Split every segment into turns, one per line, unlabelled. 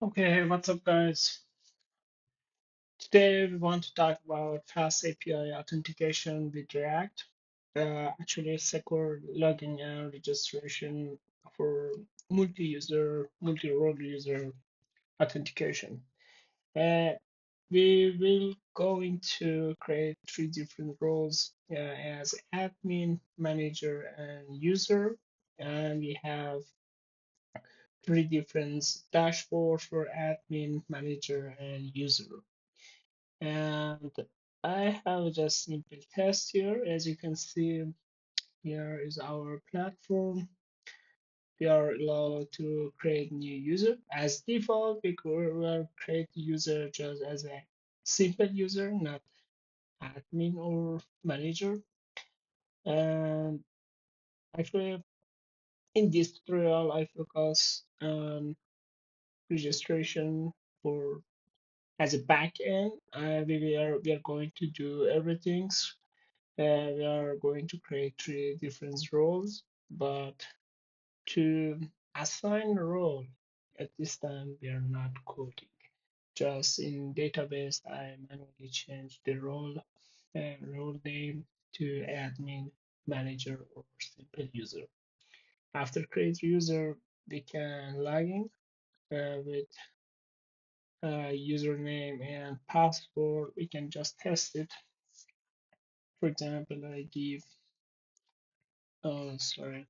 Okay, what's up, guys? Today we want to talk about fast API authentication with React. Actually, secure login and registration for multi-user, multi-role user authentication. Uh, we will going to create three different roles as admin, manager, and user. And we have three different dashboards for admin, manager, and user. And I have just simple test here. As you can see, here is our platform. We are allowed to create new user. As default, will create user just as a simple user, not admin or manager. And actually, in this tutorial, I focus on registration for as a backend. We are going to do everything. We are going to create three different roles, but to assign a role at this time, we are not coding. Just in database, I manually change the role name to admin, manager, or simple user. After create user, we can log in with username and password. We can just test it. For example, I give, oh, sorry.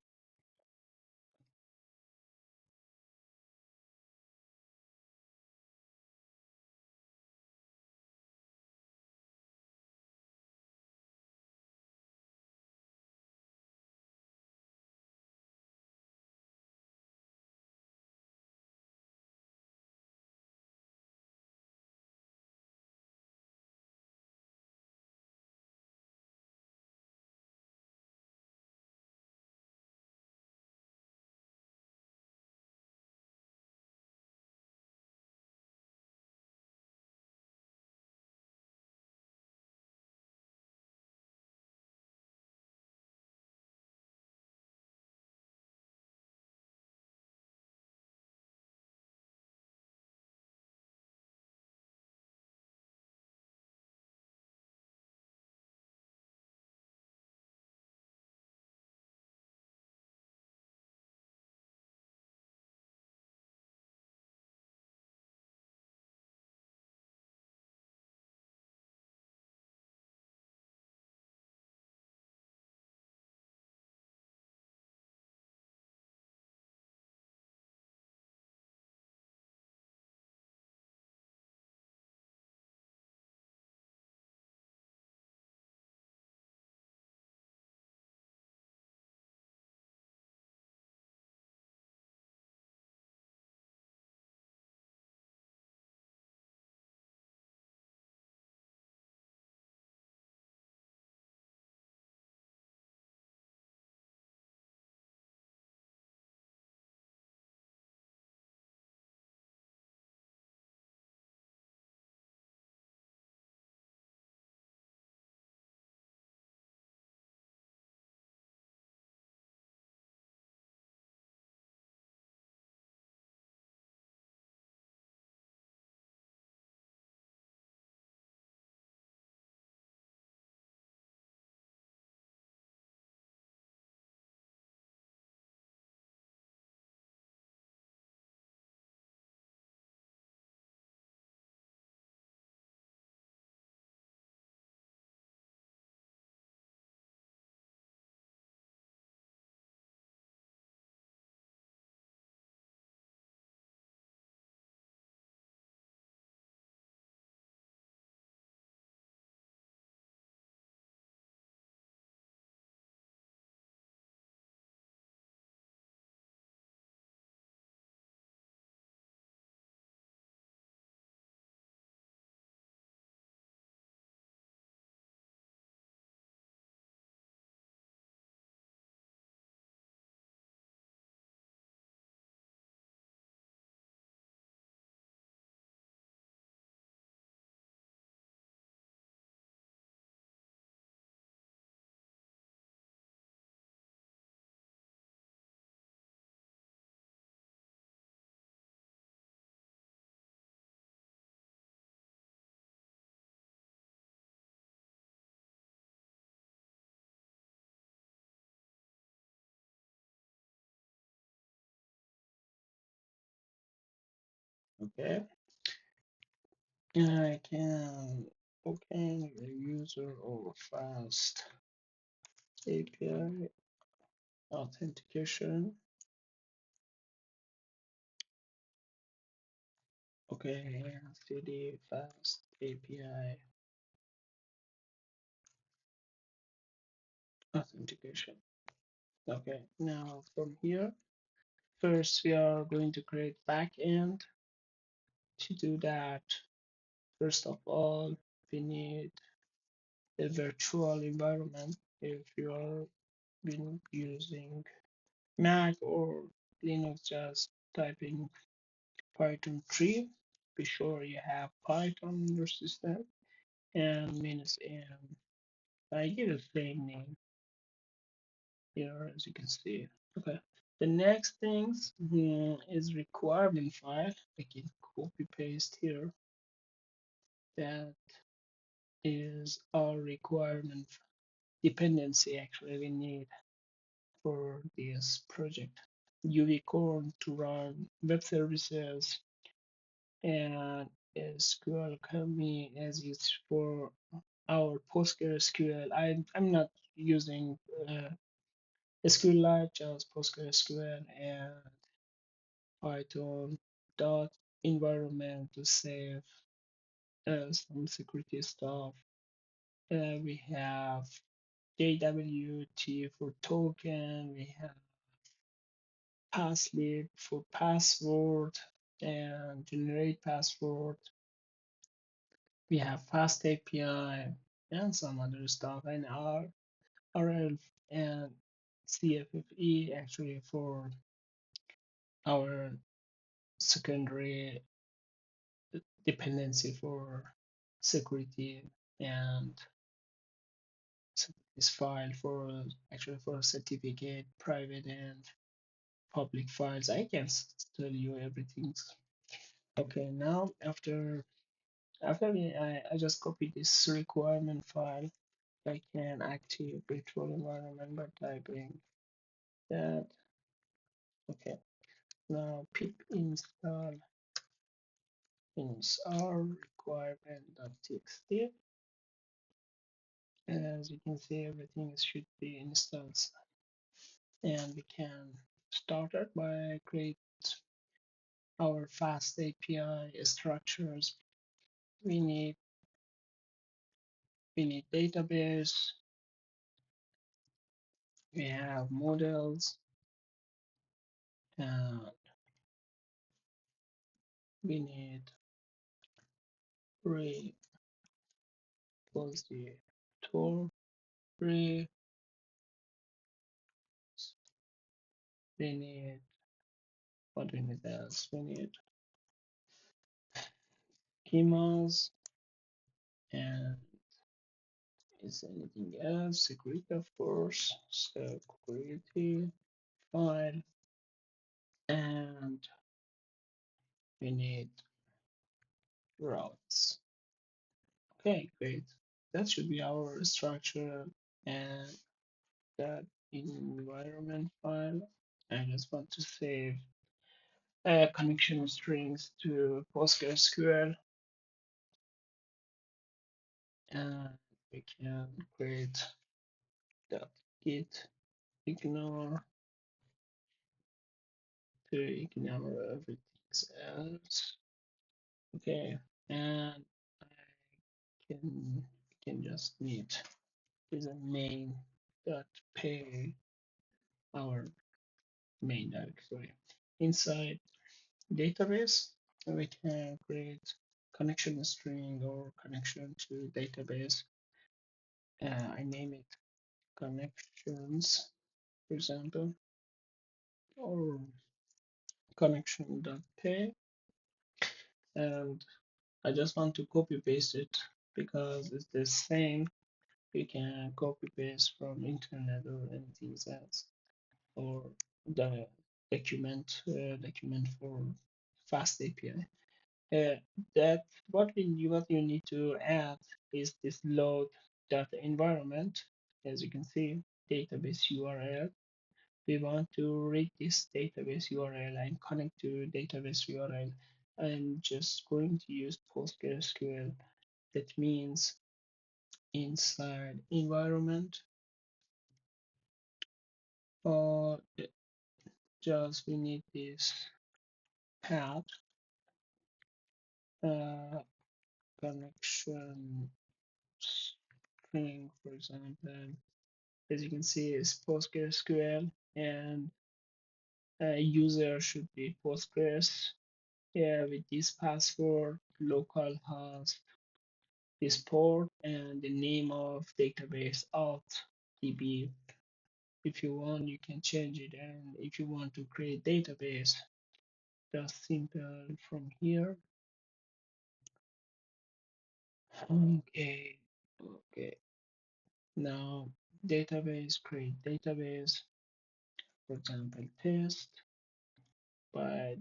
Okay, I can open a user or fast API authentication. Okay, cd fast API authentication. Okay, now from here, first we are going to create backend. To do that, first of all, we need a virtual environment. If you are been using Mac or Linux, just type in Python 3. Be sure you have Python in your system and minus m. I give it the same name here as you can see. Okay. The next things is requirement file. I can copy paste here. That is our requirement dependency actually we need for this project. UV to run web services and SQL Alchemy as is for our PostgreSQL. I'm not using SQLite, just PostgreSQL and Python dot environment to save some security stuff. We have JWT for token. We have passlib for password and generate password. We have FastAPI and some other stuff and RL and CFFE actually for our secondary dependency for security and this file for actually for certificate, private and public files. I can tell you everything. Okay, now after I just copied this requirement file, I can active virtual environment by typing that. Okay, now pip install requirement.txt. As you can see, everything should be installed, and we can start it by create our fast API structures. We need database. We have models, and we need repository. We need what we need else. We need schemas and is anything else? Security, of course. Security file, and we need routes. Okay, great. That should be our structure and that environment file. I just want to save connection strings to PostgreSQL, and we can create that git ignore to ignore everything else. Okay, and I can just need is a main dot pay our main directory. Inside database, we can create connection string or connection to database. I name it connections, for example, or connection.pay, and I just want to copy paste it because it's the same. We can copy paste from internet or anything else, or the document for fast API. That what you need to add is this load data environment. As you can see, database URL. We want to read this database URL and connect to database URL. I'm just going to use PostgreSQL. That means inside environment, or just we need this path uh, connection string, for example. As you can see, is PostgreSQL, and user should be Postgres. Yeah, with this password, localhost, this port, and the name of database auth db. If you want, you can change it, and if you want to create database, just simple from here. Okay, okay. Now database, create database, for example, test by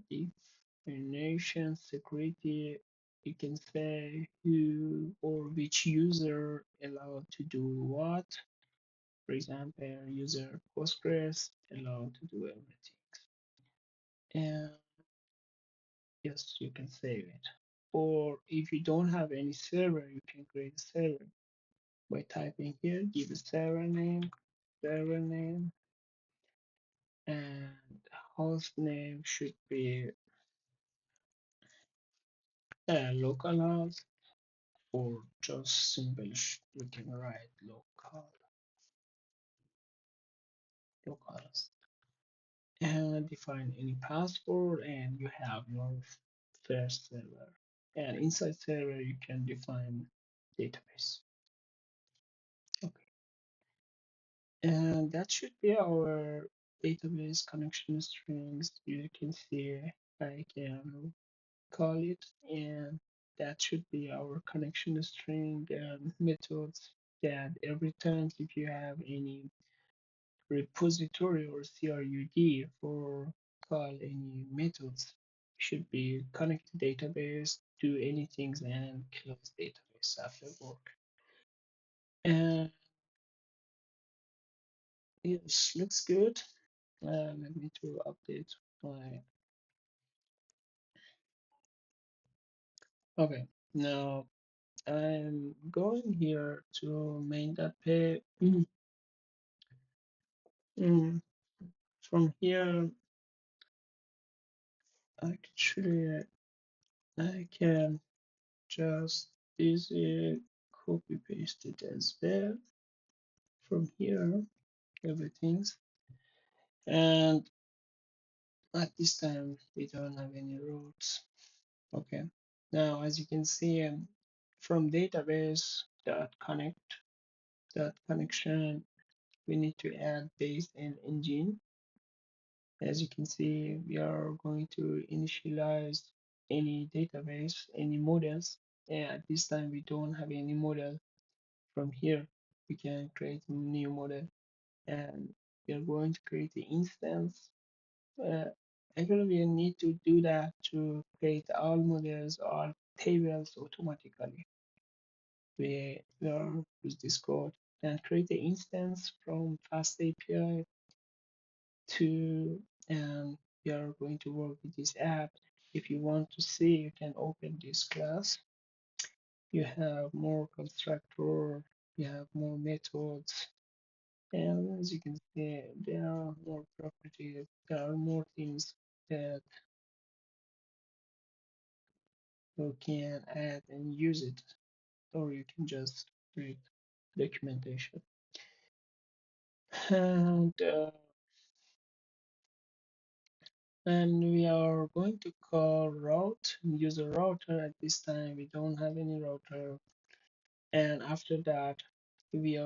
definition security. You can say who or which user allowed to do what. For example, user Postgres allowed to do everything. And yes, you can save it. Or if you don't have any server, you can create a server by typing here, give a server name, and host name should be localhost, or just simple you can write localhost, and define any password, and you have your first server. And inside server, you can define database. Okay, and that should be our database connection strings. You can see I can call it, and that should be our connection string methods that every time if you have any repository or CRUD for call any methods, should be connect to database, do anything, and close database after work. And yes, looks good. Let me to update my. Okay, now I'm going here to main.py. Mm, from here, actually, I can just easy copy paste it as well from here, everything's. And at this time, we don't have any routes. Okay. Now, as you can see, from database dot connect dot connection, we need to add base and engine. As you can see, we are going to initialize any database, any models. And at this time, we don't have any model. From here, we can create a new model, and we are going to create the instance. Actually, we need to do that to create all models or tables automatically. We are use this code and create the instance from FastAPI to, and we are going to work with this app. If you want to see, you can open this class. You have more constructor, you have more methods, and as you can see, there are more properties, there are more things that you can add and use it, or you can just read documentation. And we are going to call route, user router. At this time, we don't have any router. And after that, we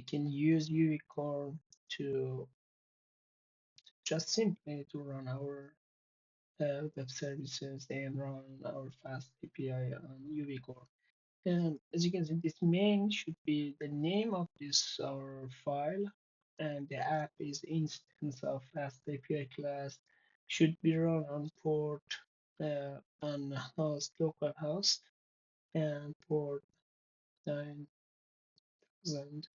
can use UV core to just simply to run our web services and run our fast API on UV core. And as you can see, this main should be the name of this our file, and the app is instance of FastAPI class, should be run on port on host local host and port 9000,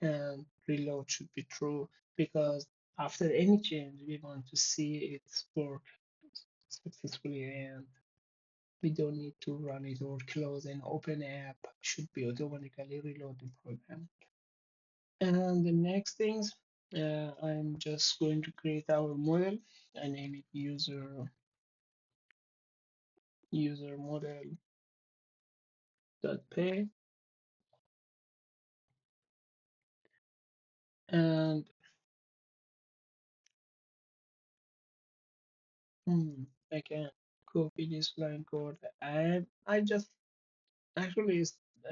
and reload should be true, because after any change we want to see it work successfully. And We don't need to run it or close an open app. Should be automatically reload the program. And the next things, I'm just going to create our model. I name it user model dot pay, and I can copy this line code. I just actually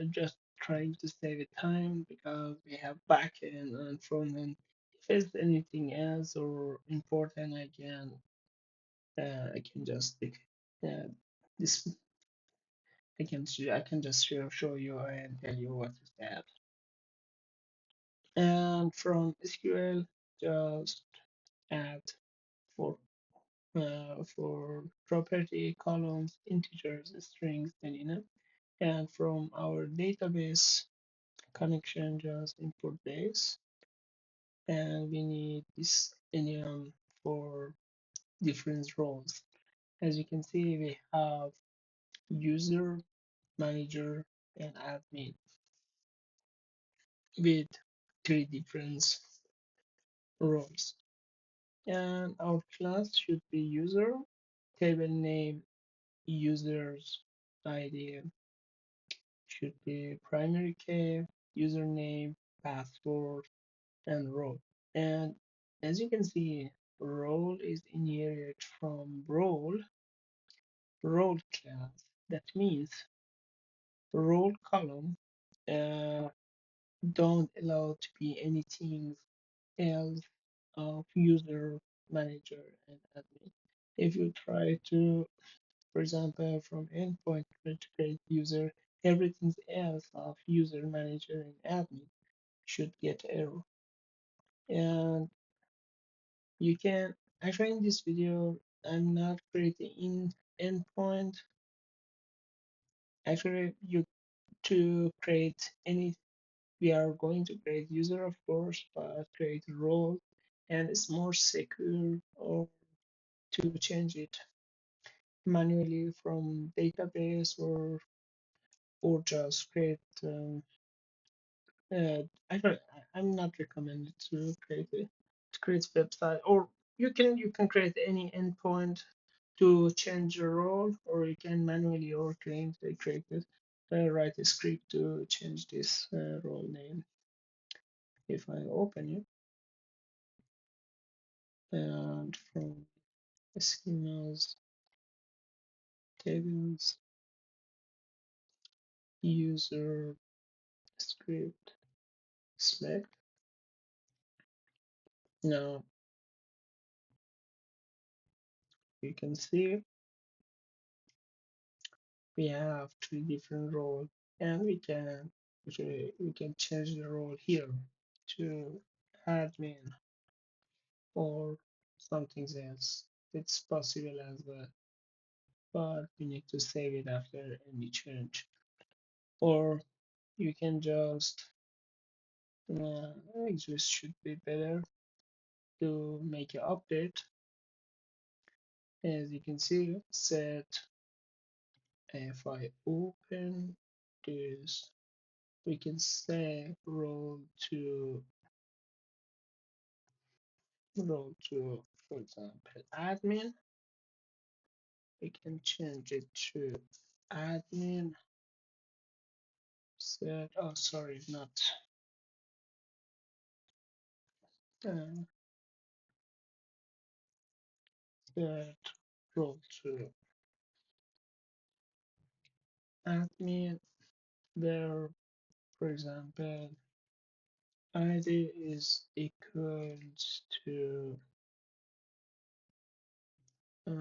just trying to save it time because we have backend and frontend. If there's anything else or important, I can just uh, this I can just show you and tell you what is that. And from SQL, just add for property columns, integers, strings, and enough. And from our database connection, just import this. And we need this enum for different roles. As you can see, we have user, manager, and admin with three different roles. And our class should be user, table name, users ID should be primary key, username, password, and role. And as you can see, role is inherited from role class. That means role column uh, don't allow to be anything else of user, manager, and admin. If you try to, for example, from endpoint to create user, everything else of user, manager, and admin should get error. And you can actually in this video, I'm not creating in endpoint. Actually, you to create any, we are going to create user, of course, but create a role, and it's more secure or to change it manually from database or just create I don't I'm not recommended to create website, or you can create any endpoint to change your role, or you can manually or create it, write a script to change this role name. If I open it and from schemas, tables, user script select. Now you can see we have three different roles, and we can change the role here to admin or something else. It's possible as well, but we need to save it after any change. Or you can just exist should be better to make an update. As you can see, set if I open this, we can say role to, for example, admin. We can change it to admin set. Oh, sorry, not uh, set role to admin. There, for example, ID is equals to uh,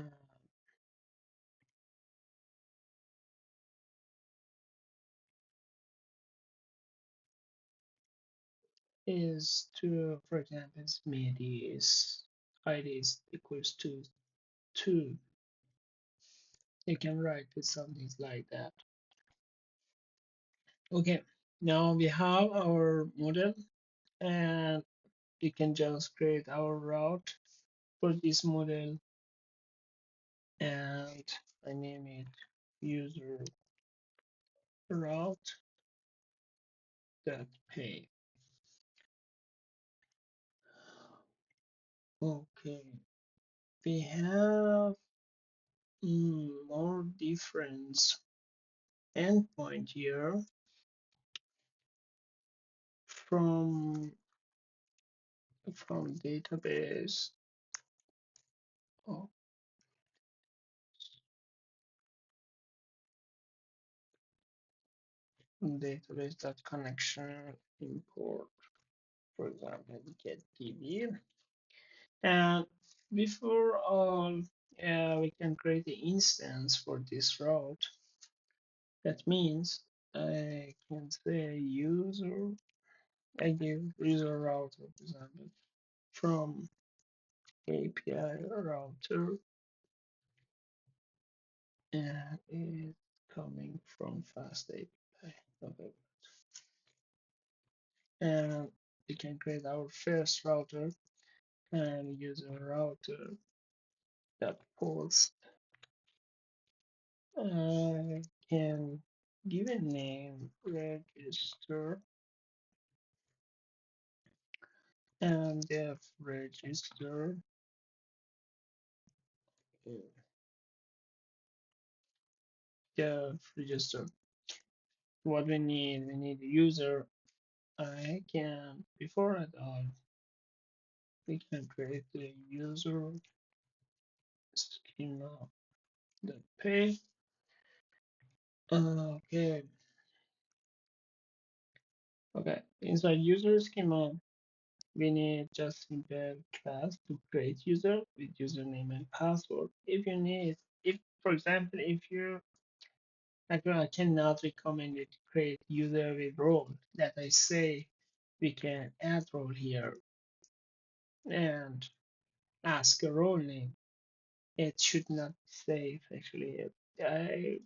is to, for example, Mehdi is ID is equals to 2. You can write with something like that. Okay, now we have our model, and we can just create our route for this model, and I name it user route that pay. Okay, we have more different endpoint here from database. Oh, database that connection import, for example, get DB. And before all, we can create the instance for this route. That means I can say user, I give user router, for example, from API router, and it's coming from FastAPI. Okay. And we can create our first router and user router that post. I can give a name register and def register. Def register. What we need a user. I can before at all we can create the user schema that pay. Okay. Okay. Inside user schema, we need just simple class to create user with username and password. If you need, if for example, if you like, I cannot recommend you to create user with role that I say we can add role here and ask a role name. It should not be safe actually. I,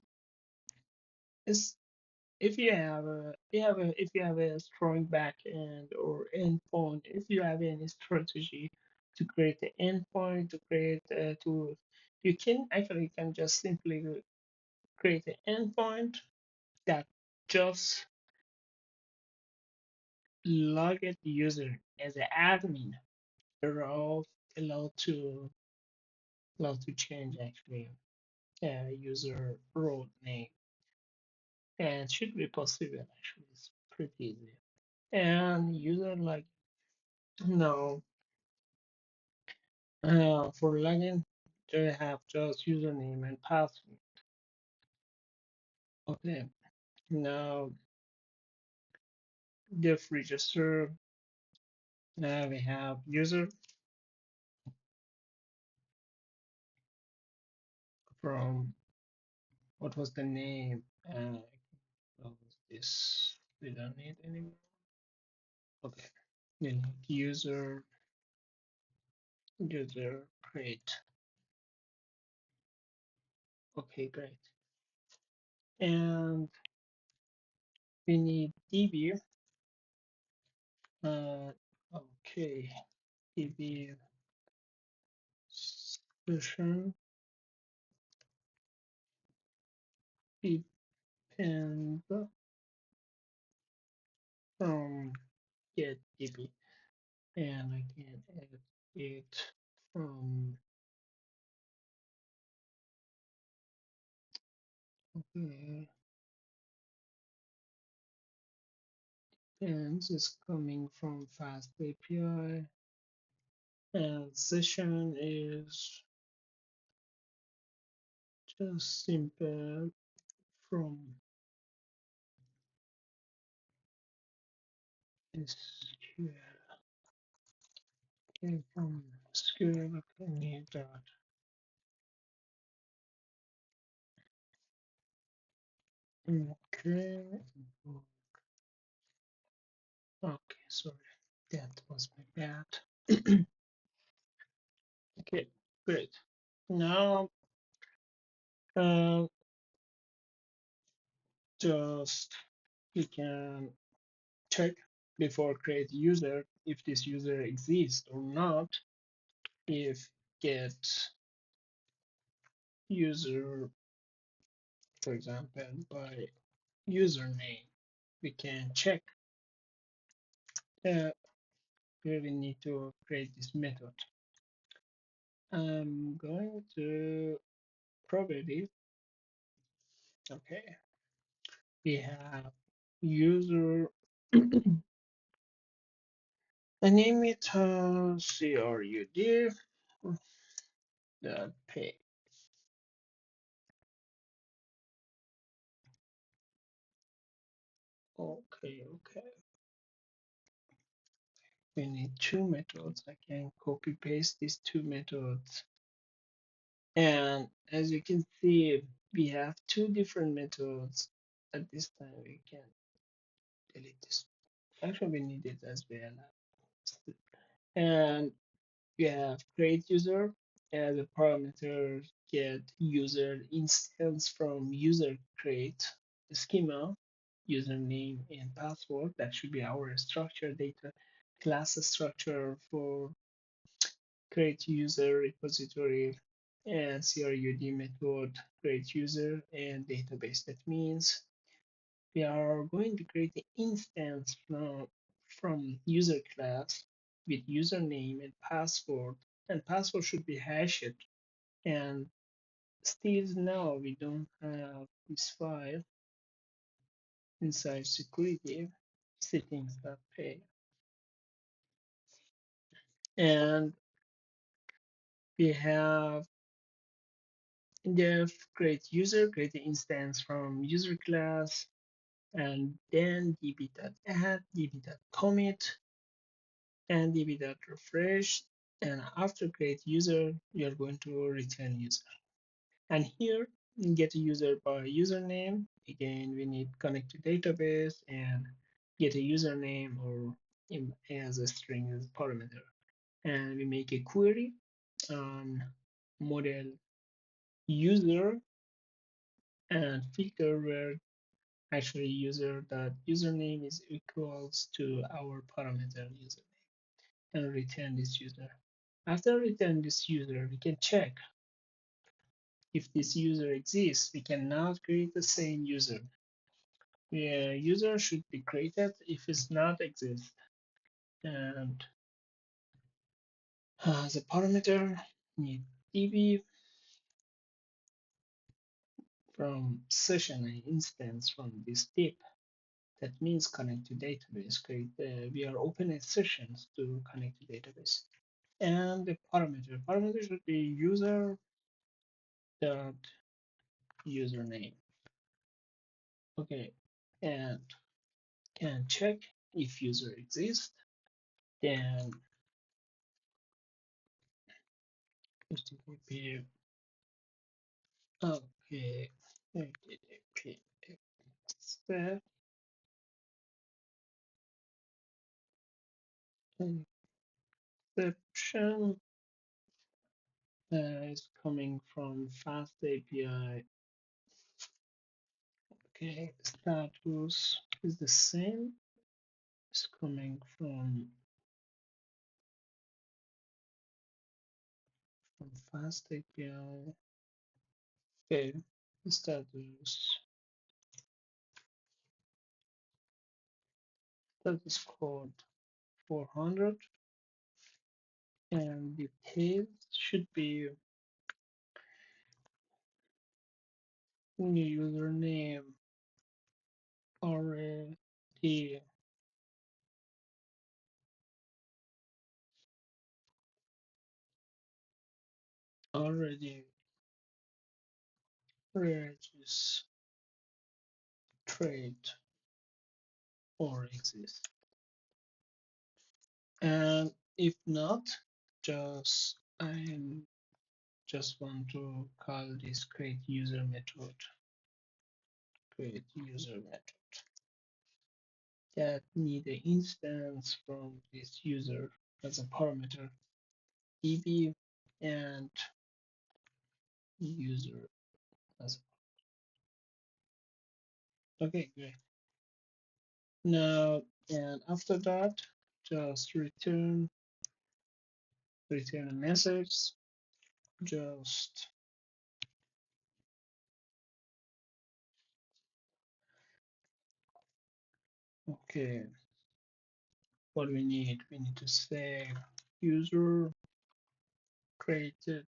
it's, if you have if you have a strong backend or endpoint, if you have any strategy to create the endpoint, to create to you can actually can just simply create an endpoint that just log the user as an admin. They're all allowed to change actually user role name, and should be possible actually. It's pretty easy. And user like no for login they have just username and password. Okay, now diff register. Now we have user from what was the name? What was this? We don't need anymore. Okay, we need user create. Okay, great. And we need db. Okay, db session depend from get db, and I can add it from okay, and is coming from FastAPI, and session is just simple from SQL. Okay, from SQL, I need that. Okay. Okay, sorry, that was my bad. Okay, great. Now, uh, just we can check before create user if this user exists or not. If get user For example, by username, we can check where we need to create this method. I'm going to property. Okay, we have user and name it crud dot pay. Okay. We need two methods. I can copy paste these two methods. And as you can see, we have two different methods. At this time, we can delete this. Actually, we need it as well. And we have create user as a parameter, get user instance from user create schema, username and password. That should be our structure data class structure for create user repository and CRUD method create user and database. That means we are going to create the instance from user class with username and password should be hashed. And still now we don't have this file inside security settings.py. And we have def create user, create the instance from user class, and then db.add, db.commit, and db.refresh. And after create user, we are going to return user. And here, get a user by username. Again, we need connect to database and get a username or as a string as parameter. And we make a query on model user and filter where actually user that username is equals to our parameter username and return this user. After return this user, we can check if this user exists. We can now create the same user. The user should be created if it's not exist. And as a parameter, need db from session and instance from this tip. That means connect to database. We are opening sessions to connect to database. And the parameter should be user dot username. Okay, and can check if user exists. Then HTTP. Okay, HTTP exception is coming from FastAPI. Okay, status is the same. It's coming from FastAPI. Okay, status code 400, and details should be username already already registered or exist. And if not, just I just want to call this create user method. Create user method that need an instance from this user as a parameter db and user as okay, great. Now and after that, just return a message. Just Okay, what we need to say user created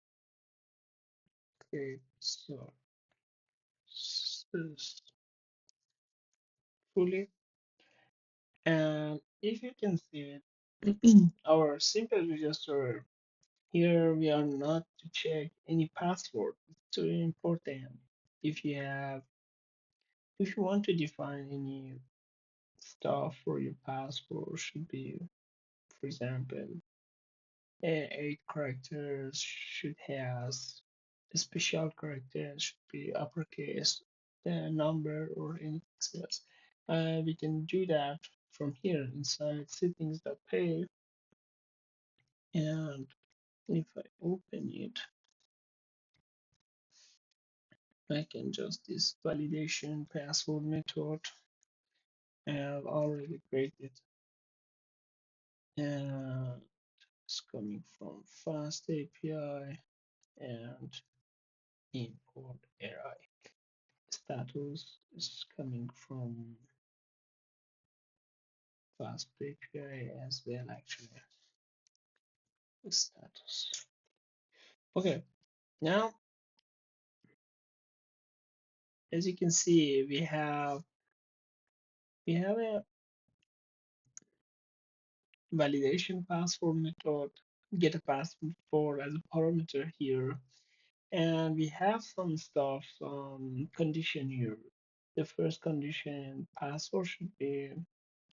create successfully. And if you can see it, our simple register here, we are not to check any password. It's too important. If you have, if you want to define any stuff for your password, should be, for example, 8 characters should have special characters should be uppercase, the number or anything else. We can do that from here inside settings.page, and if I open it, I can just this validation password method I have already created, and it's coming from FastAPI and import AI. Status is coming from FastAPI as well, actually. Status. Okay, now as you can see, we have a validation password method, get a password as a parameter here, and we have some stuff, some condition here. The first condition, password should be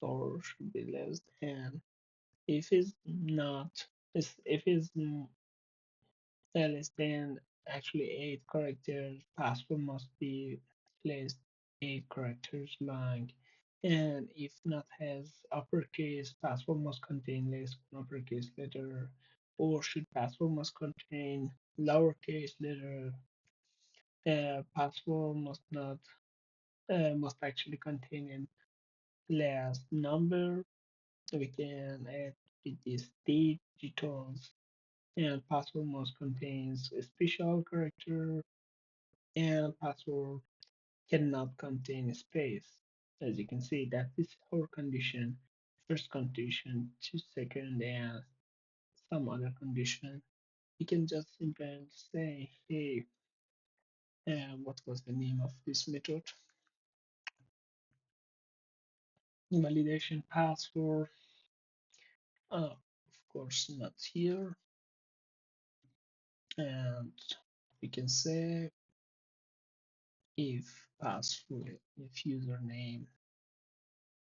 or should be less than. If it's not, if it's less than actually 8 characters, password must be less 8 characters long. And if not has uppercase, password must contain less one uppercase letter, or should password must contain lowercase letter. Password must not must actually contain a last number. We can add with these digitals, and password must contains a special character, and password cannot contain space. As you can see, that is our condition. First condition, second, and some other condition. You can just simply say, hey, what was the name of this method? Validation password. Of course, not here. And we can say if password, if username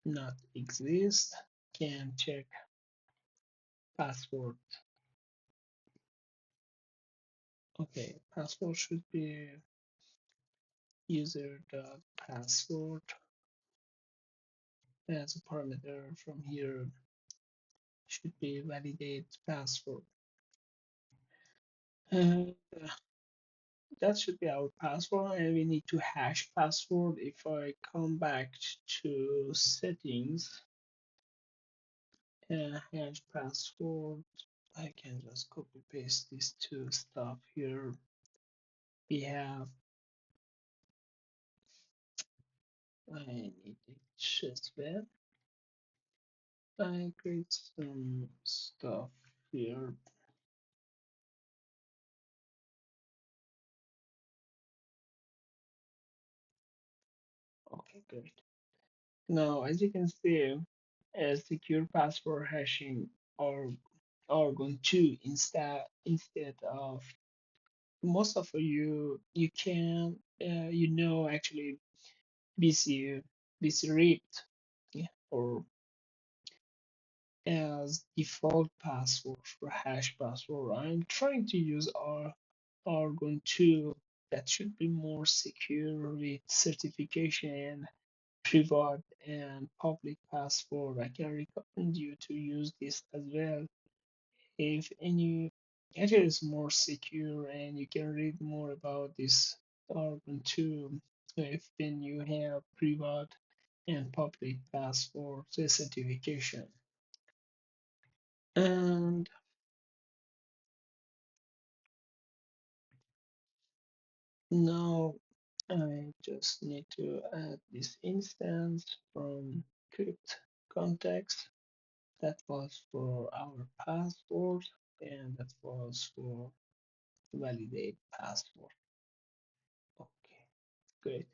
not exist, can check password. Okay, password should be user dot password as a parameter from here should be validate password. And that should be our password, and we need to hash password. If I come back to settings and hash password, I can just copy paste these two stuff here. We have, I need it as well. I create some stuff here. Okay, great. Now, as you can see, as secure password hashing are going to instead of most of you can actually BC read, yeah, or as default password for hash password. I'm trying to use Argon 2 that should be more secure with certification, private and public password. I can recommend you to use this as well. If any, it is more secure and you can read more about this Argon 2 if then you have private and public password certification. And now I just need to add this instance from JavaScript context. That was for our password, and that was for validate password. Okay, great.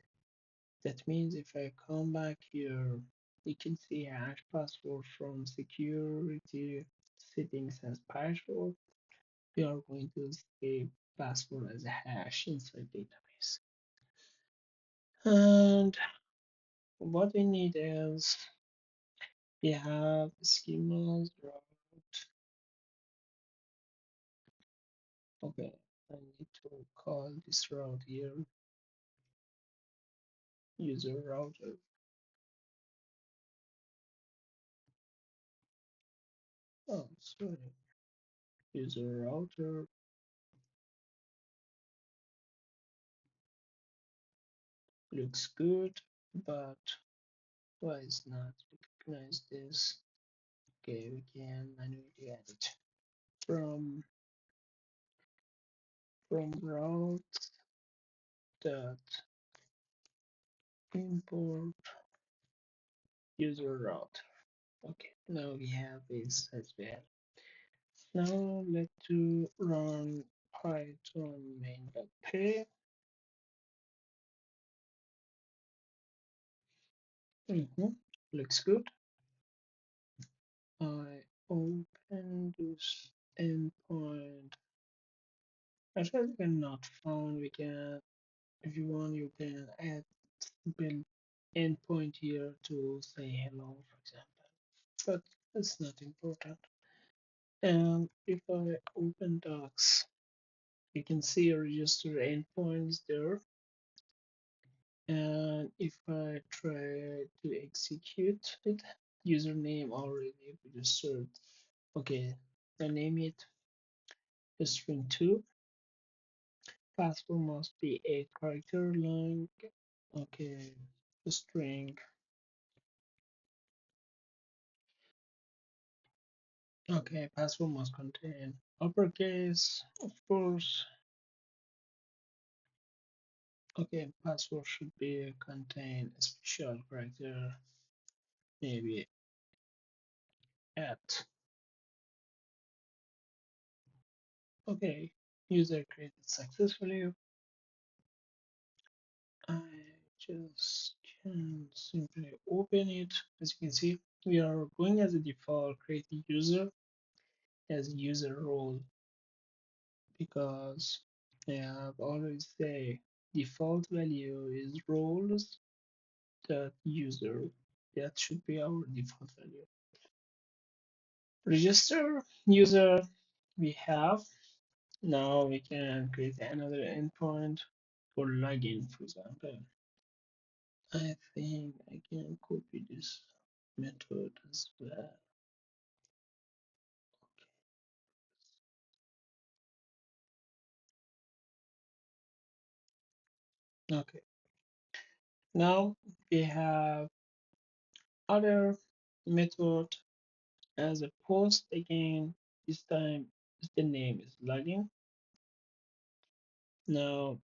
That means if I come back here, you can see hash password from security settings as password. We are going to save password as a hash inside database. And what we need is we have schemas, route. Okay, I need to call this route here, user router. Oh, sorry, user router looks good, but why is not recognize this? Okay, we can manually add it from route dot import user route. Okay, now we have this as well. Now let's to run Python main.py. Looks good. I open this endpoint. Actually, we cannot found. We can, if you want, you can add build endpoint here to say hello, for example. But it's not important. And if I open docs, you can see register endpoints there. And if I try to execute it, username already registered. Okay, I name it string2. Password must be a character long. Okay, string. Okay, password must contain uppercase, of course. Okay, password should be contain a special character, maybe at. Okay, user created successfully. I just can simply open it. As you can see, we are going as a default create a user as user role because I have always say default value is roles dot user. That should be our default value. Register user we have. Now we can create another endpoint for login, for example. I think I can copy this method as well. Okay, now we have other method as a post again. This time the name is login. Now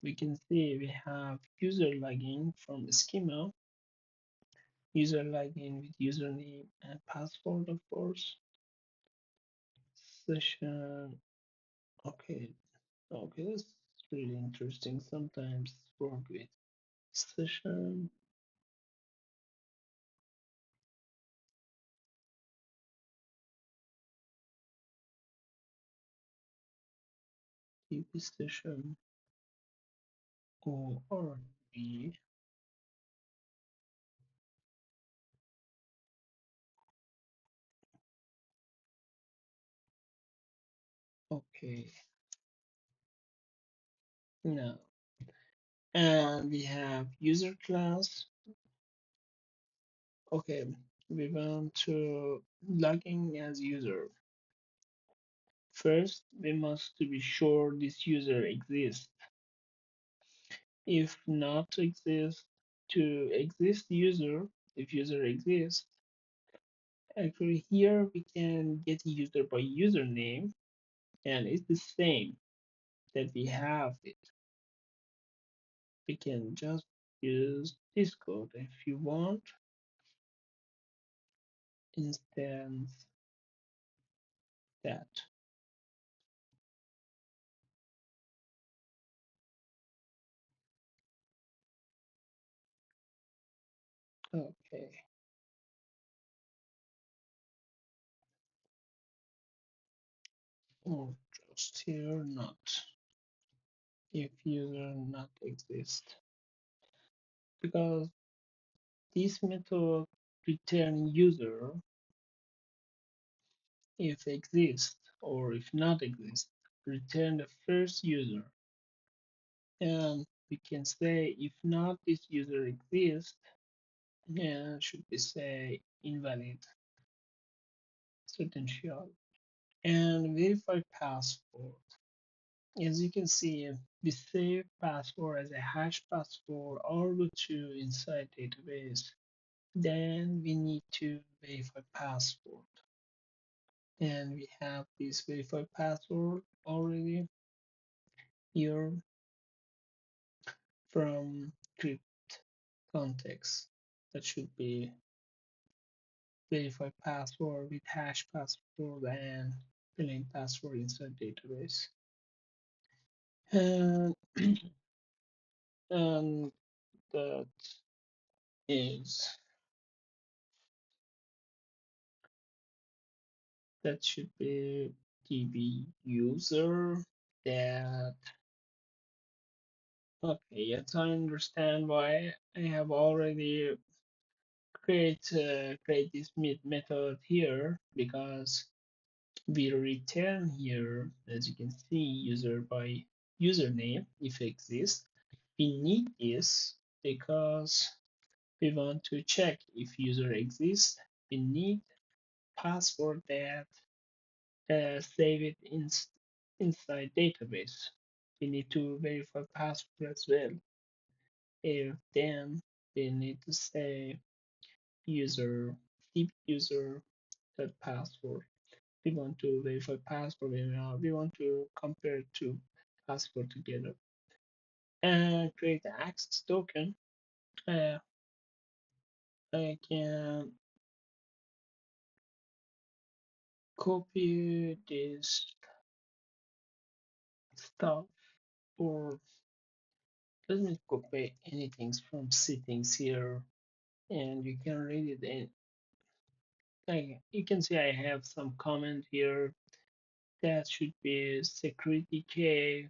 we can see we have user login from schema, user login with username and password, of course. Session. Okay, okay, that's really interesting. Sometimes work with session. Keep session or B. Okay, now and we have user class. Okay, we want to log in as user. First, we must to be sure this user exists. If not exist, to exist user, if user exists, actually here we can get user by username, and it's the same that we have it. We can just use this code if you want. instance that. Okay. Or just here not if user not exist, because this method return user if exist, or if not exist, return the first user. And we can say if not this user exists, then should we say invalid credential. And verify password. As you can see, we save password as a hash password or go to inside database. Then we need to verify password. And we have this verify password already here from crypt context. That should be verify password with hash password and plain password inside database. And, and that is that should be db user that. Okay, yes, I understand why I have already create this method here, because we return here, as you can see, user by username if exists. We need this because we want to check if user exists. We need password that save it inside database. We need to verify password as well. If then we need to say user deep user that password. We want to verify password and we want to compare two password together and create an access token. Uh, I can copy this stuff, or let me copy anything from settings here, and you can read it. And you can see I have some comment here that should be security key.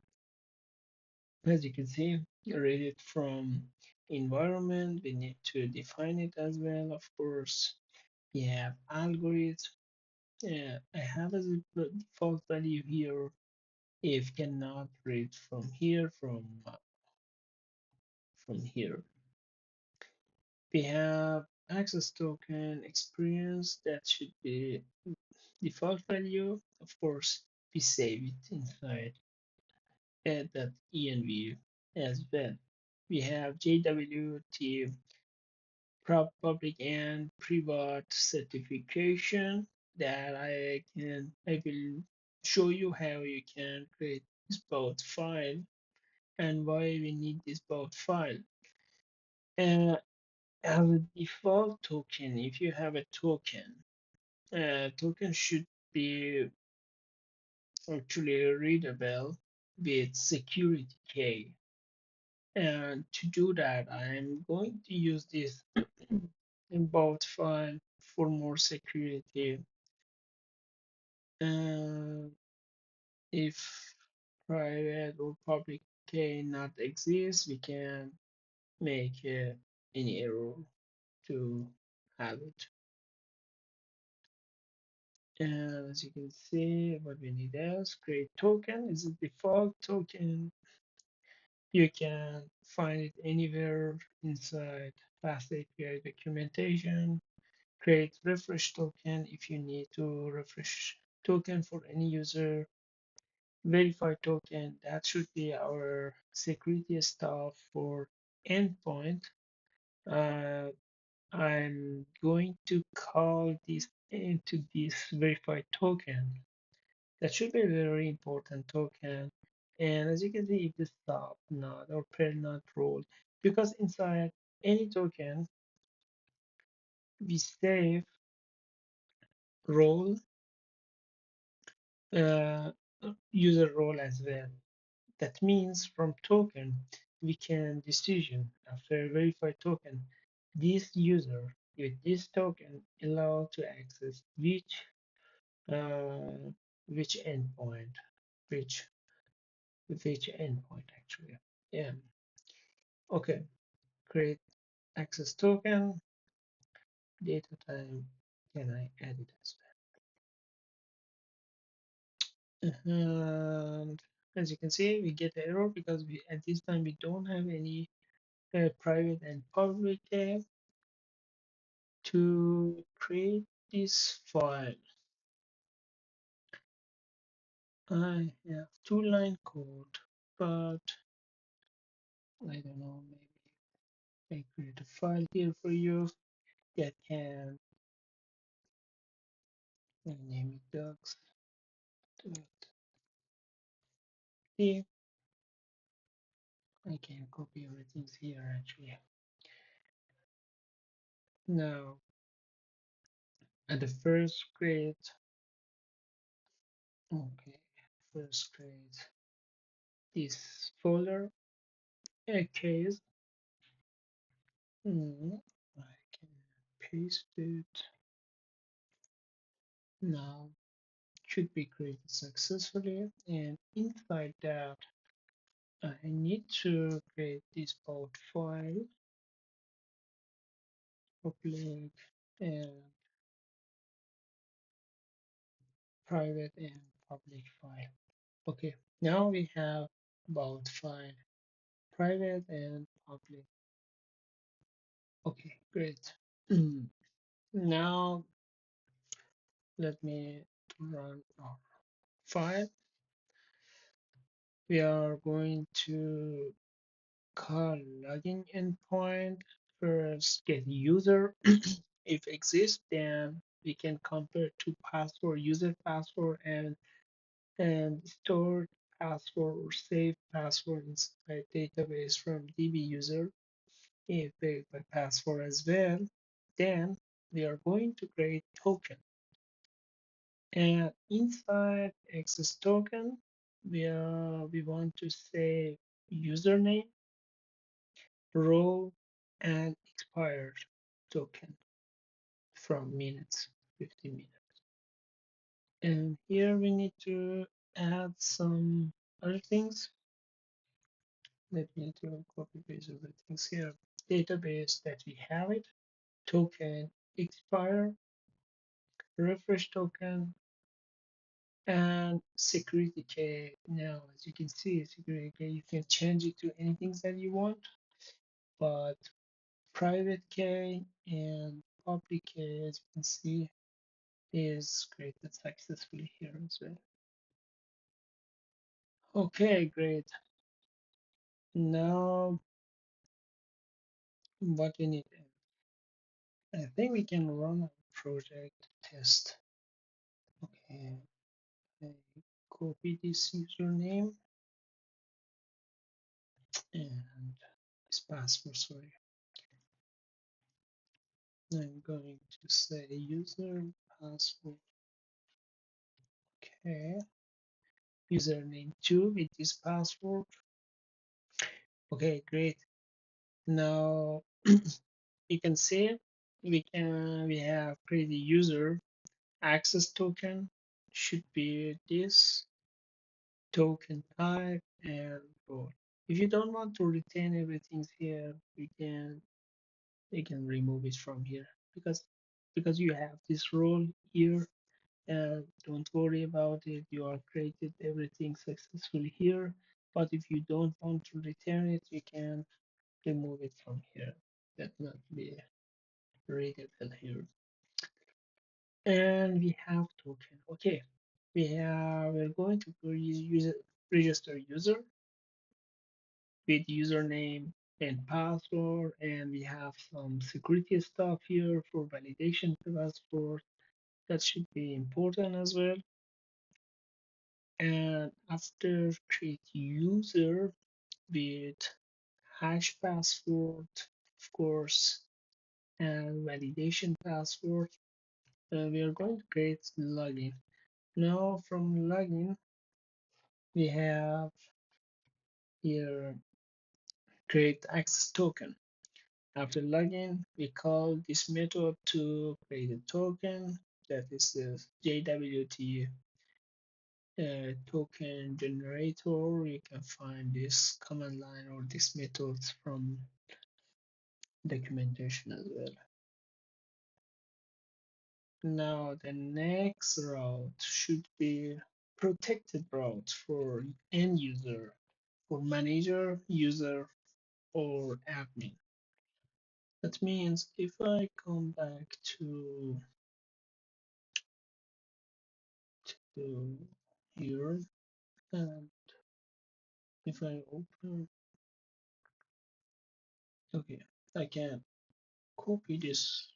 As you can see, read it from environment. We need to define it as well, of course. We have algorithm. Yeah, I have as a default value here. If cannot read from here, from here. We have access token experience that should be default value. Of course, we save it inside that env as well. We have JWT public and private certification that I will show you how you can create this both file and why we need this both file. Uh, as a default token, if you have a token should be actually readable with security key. And to do that, I'm going to use this import file for more security. And if private or public key not exist, we can make any error to have it. And as you can see, what we need else, create token is a default token. You can find it anywhere inside FastAPI documentation. Create refresh token if you need to refresh token for any user. Verify token, that should be our security stuff for endpoint. Uh, I'm going to call this into this verify token. That should be a very important token. And as you can see, if the stop node or pair node role, because inside any token, we save role, uh, user role as well. That means from token, we can decision after verified token, this user with this token allowed to access uh, which endpoint, which which endpoint actually. Yeah. Okay. Create access token, data time. Can I add it as well? And as you can see, we get the error because we at this time we don't have any private and public to create this file. I have two-line code, but I don't know, maybe I create a file here for you that can name it docs.p. I can copy everything here actually. Now, at the first create, okay, first create this folder, a case, I can paste it. Now, should be created successfully, and inside that, I need to create this both file, public and private and public file. Okay, now we have both file, private and public. Okay, great. Now let me run our file. We are going to call login endpoint first get user. If exists, then we can compare to password, user password, and store password or save password inside database from DB user. If verified password as well, then we are going to create token. And inside access token, we want to say username, role, and expired token from minutes, 50 minutes. And here we need to add some other things. Let me do copy paste of the things here. Database that we have it, token expire, refresh token, and security key. Now, as you can see, security key, you can change it to anything that you want, but private key and public key, as you can see, is created successfully here as well. Okay, great. Now, what we need, I think we can run a project test. Okay, I copy this username and this password, sorry. I'm going to say user password. Okay, username 2 with this password. Okay, great. Now you can see we have created user access token should be this token type and role. If you don't want to retain everything here, you can remove it from here because you have this role here. Don't worry about it. You are created everything successfully here. But if you don't want to return it, you can remove it from here. That not be readable here. And we have token. Okay, we're going to register user with username and password, and we have some security stuff here for validation passport. That should be important as well. And after create user with hash password, of course, and validation password, We are going to create login. Now from login, we have here create access token. After login, we call this method to create a token that is the JWT token generator. You can find this command line or this method from documentation as well. Now the next route should be protected route for end user, for manager, user, or admin. That means if I come back to here and if I open, okay, I can copy this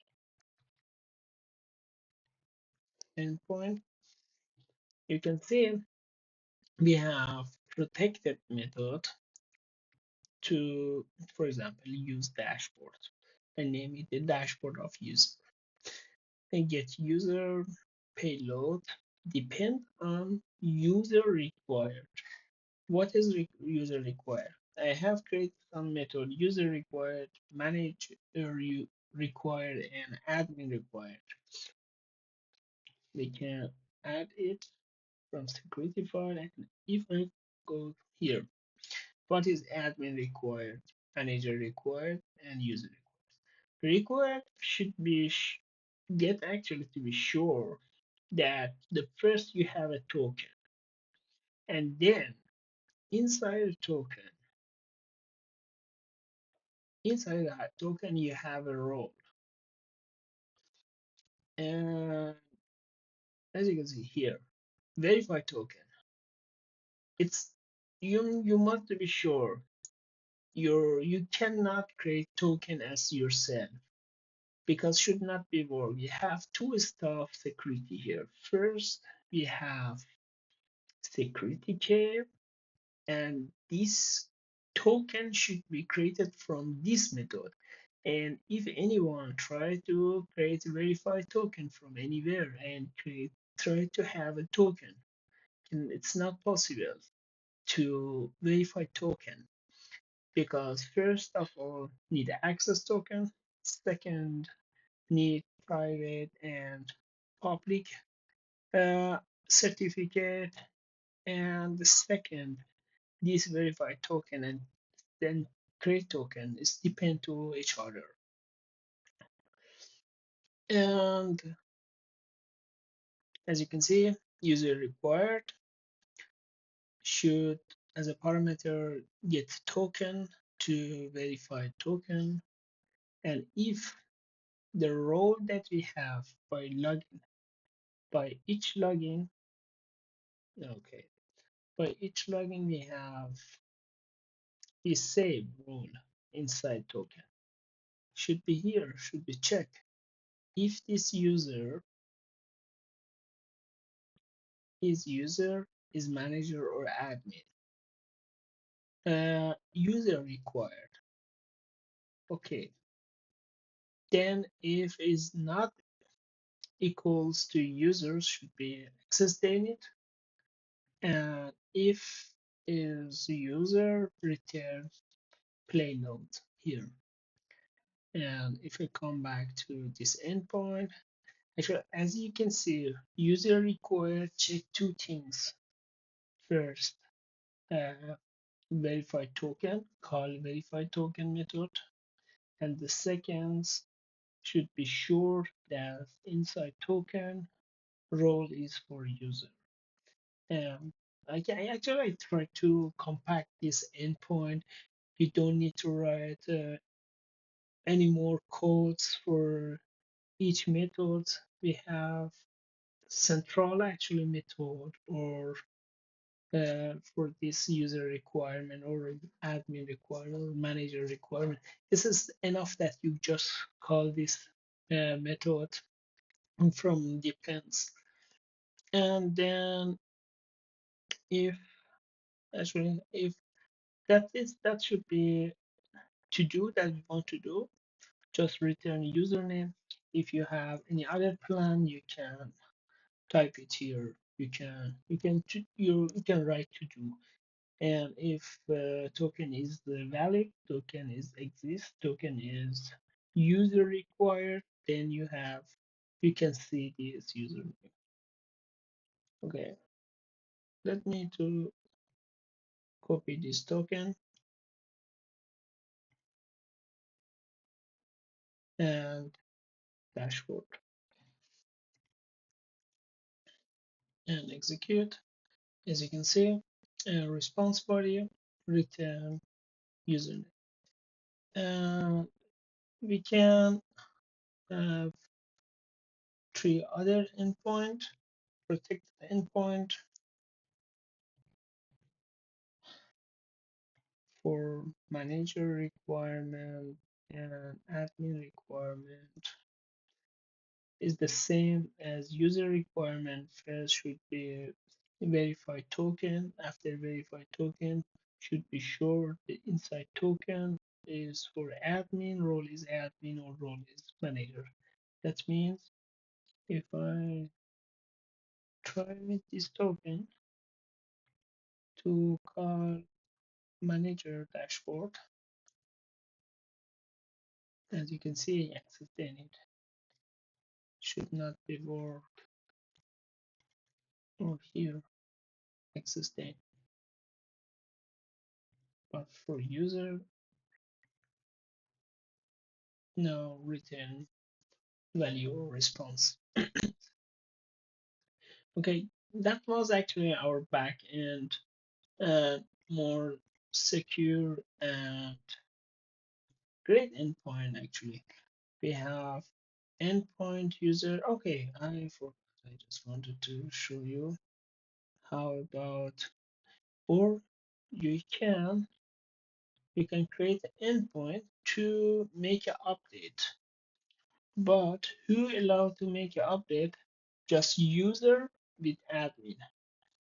endpoint. You can see we have protected method to, for example, use dashboard. I name it the dashboard of user. And get user payload depend on user required. What is user required? I have created some method user required, manager required, and admin required. We can add it from security file. And if I go here, what is admin required, manager required, and user required? Required should be get actually to be sure that the first you have a token, and then inside the token, inside that token you have a role. And as you can see here, verify token. It's you must be sure you cannot create token as yourself because should not be work. You have two stuff security here. First, we have security key, and this token should be created from this method. And if anyone try to create a verified token from anywhere and try to have a token, and it's not possible to verify token because first of all need access token, second need private and public uh, certificate, and the second this verified token and then create token is depend to each other. And as you can see, user required should as a parameter get token to verify token. And if the role that we have by login, by each login, okay, by each login we have the same role inside token. Should be here, should be checked. If this user is manager or admin. User required. Okay. Then if is not equals to users should be access denied. And if is user return play note here. And if we come back to this endpoint, actually, as you can see, user required check two things. First, verify token, call verify token method. And the second should be sure that inside token role is for user. And I try to compact this endpoint. You don't need to write any more codes for each method. We have central actually method or for this user requirement or admin requirement or manager requirement. This is enough that you just call this method from depends. And then if actually if that should be to do that we want to do, just return username if you have any other plan, you can type it here. You can write to do. And if token is valid, token is exist, token is user required, then you can see this username. Okay, let me to copy this token and dashboard and execute. As you can see, response body return username. And we can have three other endpoint, protect endpoint for manager requirement and admin requirement is the same as user requirement. First should be verified token. After verified token, should be sure the inside token is for admin, role is admin, or role is manager. That means if I try with this token to call manager dashboard, as you can see, access denied should not be work or here access denied. But for user, no return value or response. Okay, that was actually our back end, uh, more secure and great endpoint actually. We have endpoint user. Okay, I forgot. I just wanted to show you how about, or you can you can create an endpoint to make an update. But who allowed to make an update? Just user with admin.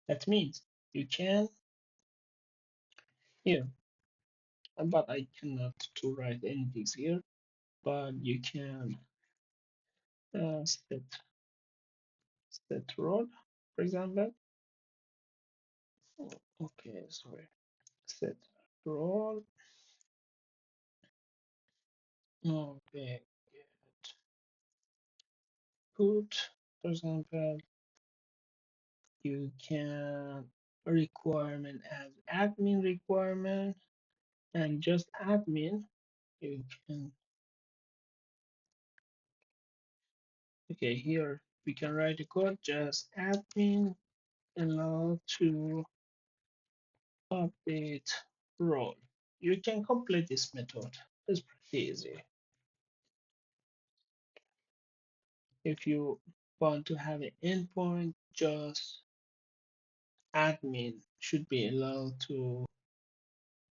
That means you can here, but I cannot to write anything here. But you can set role, for example. Okay, sorry. Set role. Okay, get put, for example. You can requirement as admin requirement and just admin. You can, okay, here we can write a code just admin allow to update role. You can complete this method. It's pretty easy. If you want to have an endpoint, just admin should be allowed to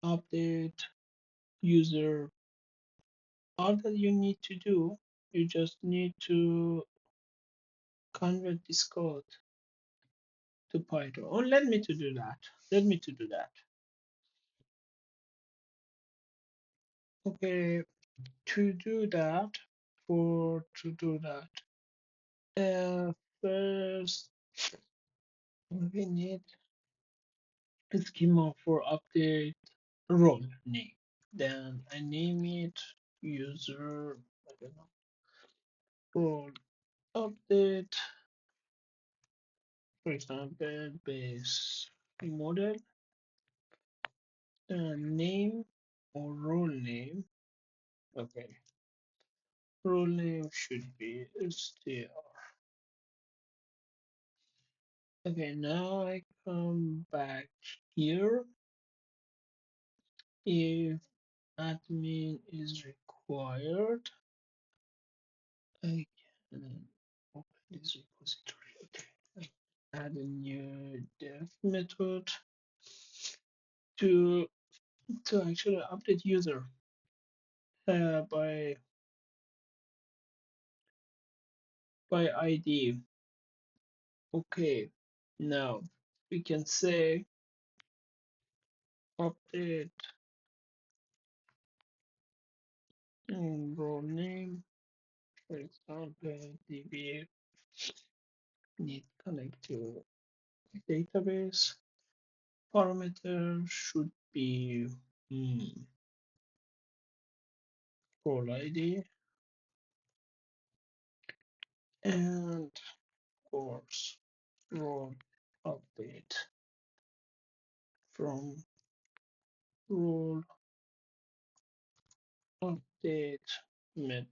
update user. All that you need to do, you just need to convert this code to Python. Oh, let me to do that. Let me to do that. Okay, to do that, first we need a schema for update role name. Then I name it user, I don't know, role update, for example, base model, name or role name. Okay, role name should be str. Okay, now I come back here. If admin is required, I can open this repository. Okay, I add a new dev method to actually update user by ID. Okay, now we can say update role name For example, DB need connect to database. Parameter should be role ID and course role update from role update met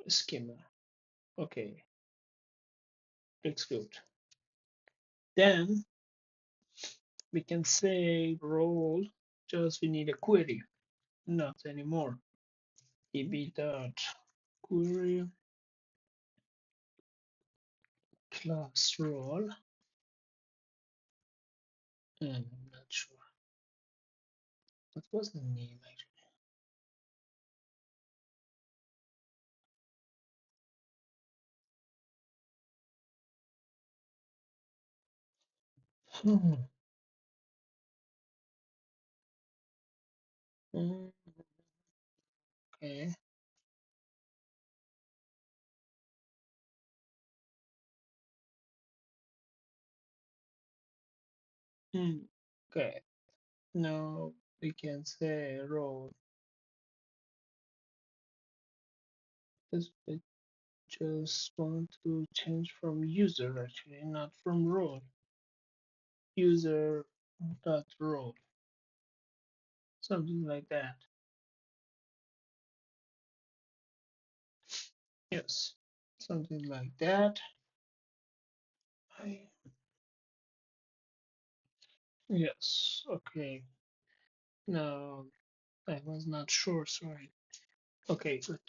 schema. Okay, looks good. Then we can say role, just we need a query, not anymore. db dot query class role, and I'm not sure what was the name actually. Okay. Okay. Now we can say role. Because we just want to change from user actually, not from role. User dot role. Something like that. Yes. Something like that. I, yes. Okay. Now I was not sure, sorry. Okay, good.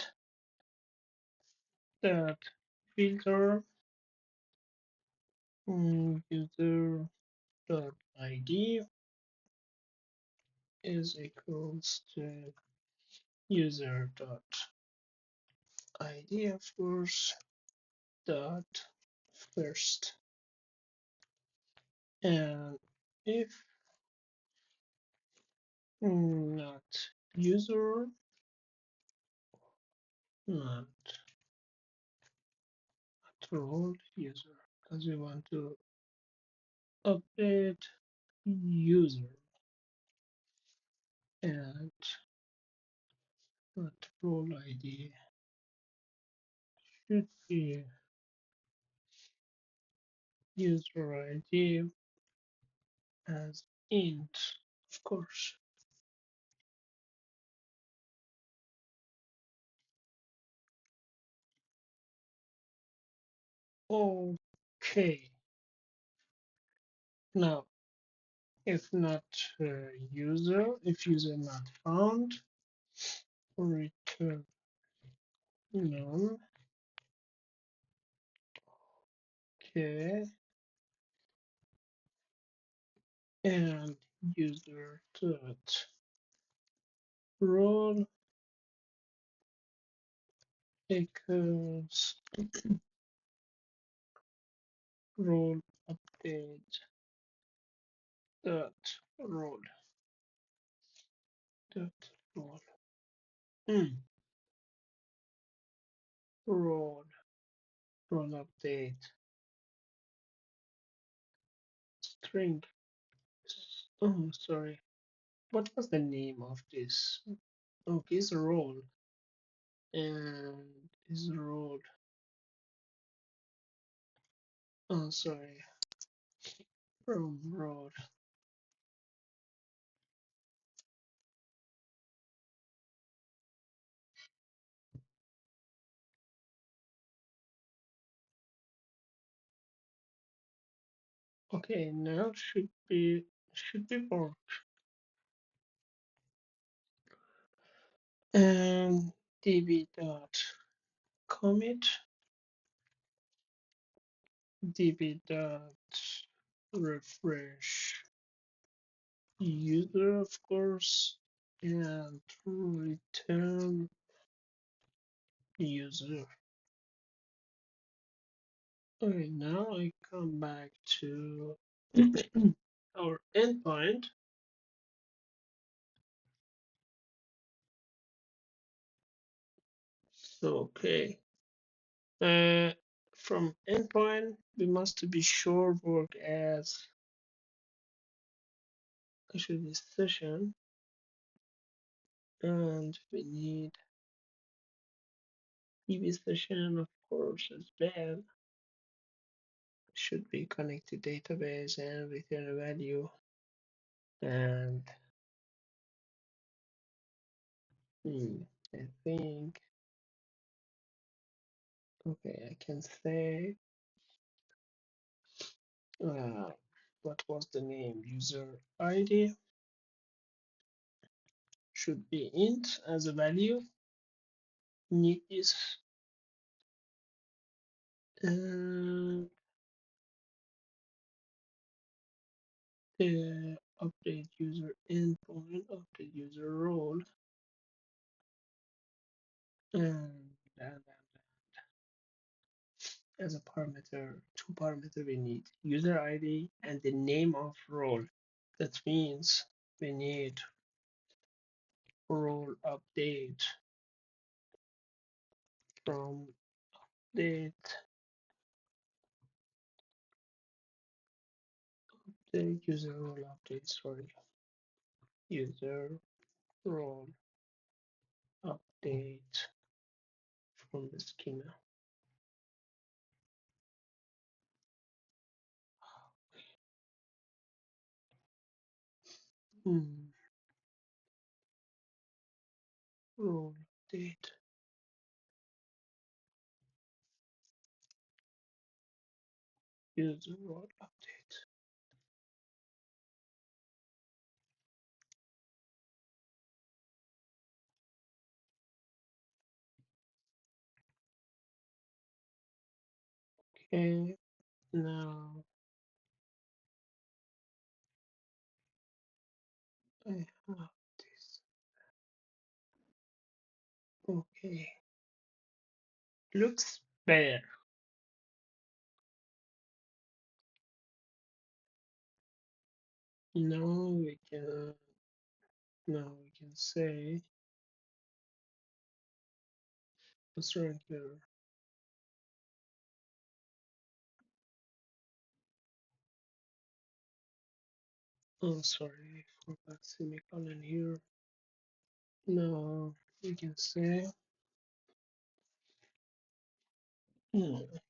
That filter user dot ID is equals to user dot ID, of course, dot first. And if not user, not role user, because we want to update user and not role ID should be user ID as int, of course. Okay. Now, if not if user not found, return none. Okay. And user dot role equals role update dot role dot role role role update string. Oh, sorry. What was the name of this? Okay, it's a role and is role. Oh, sorry. From role. Okay, now should be work. And db dot commit db dot refresh user, of course, and return user. Okay, now I come back to our endpoint. Okay. Uh, from endpoint, we must be sure work as actually this session, and we need DB session, of course, as well. Should be connected database and return a value. And I think, okay, I can say, uh, what was the name? User ID should be int as a value. Need is and the update user endpoint, update user role, and as a parameter, two parameter we need user ID and the name of role. That means we need role update from date the user role update, sorry, user role update from the schema. Role update. User role update. Okay, now I have this. Okay, looks better. Now we can say what's wrong here. Oh, sorry, I forgot semicolon here. Now we can say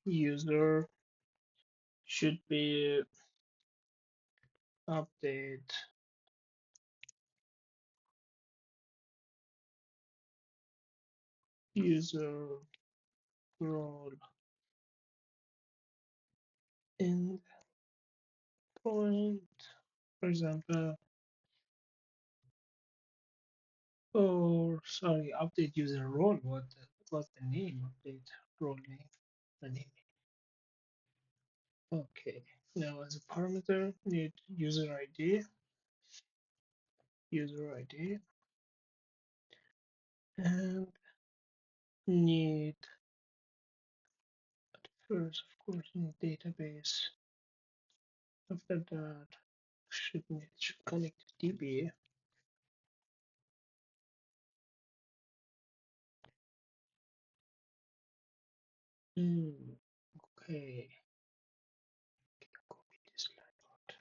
user should be update user role endpoint. For example, or sorry, update user role. What's the name? Update role name. The name. Okay. Now as a parameter, need user ID, and need first, of course, need database. After that, should connect to DB. Okay. Copy this line out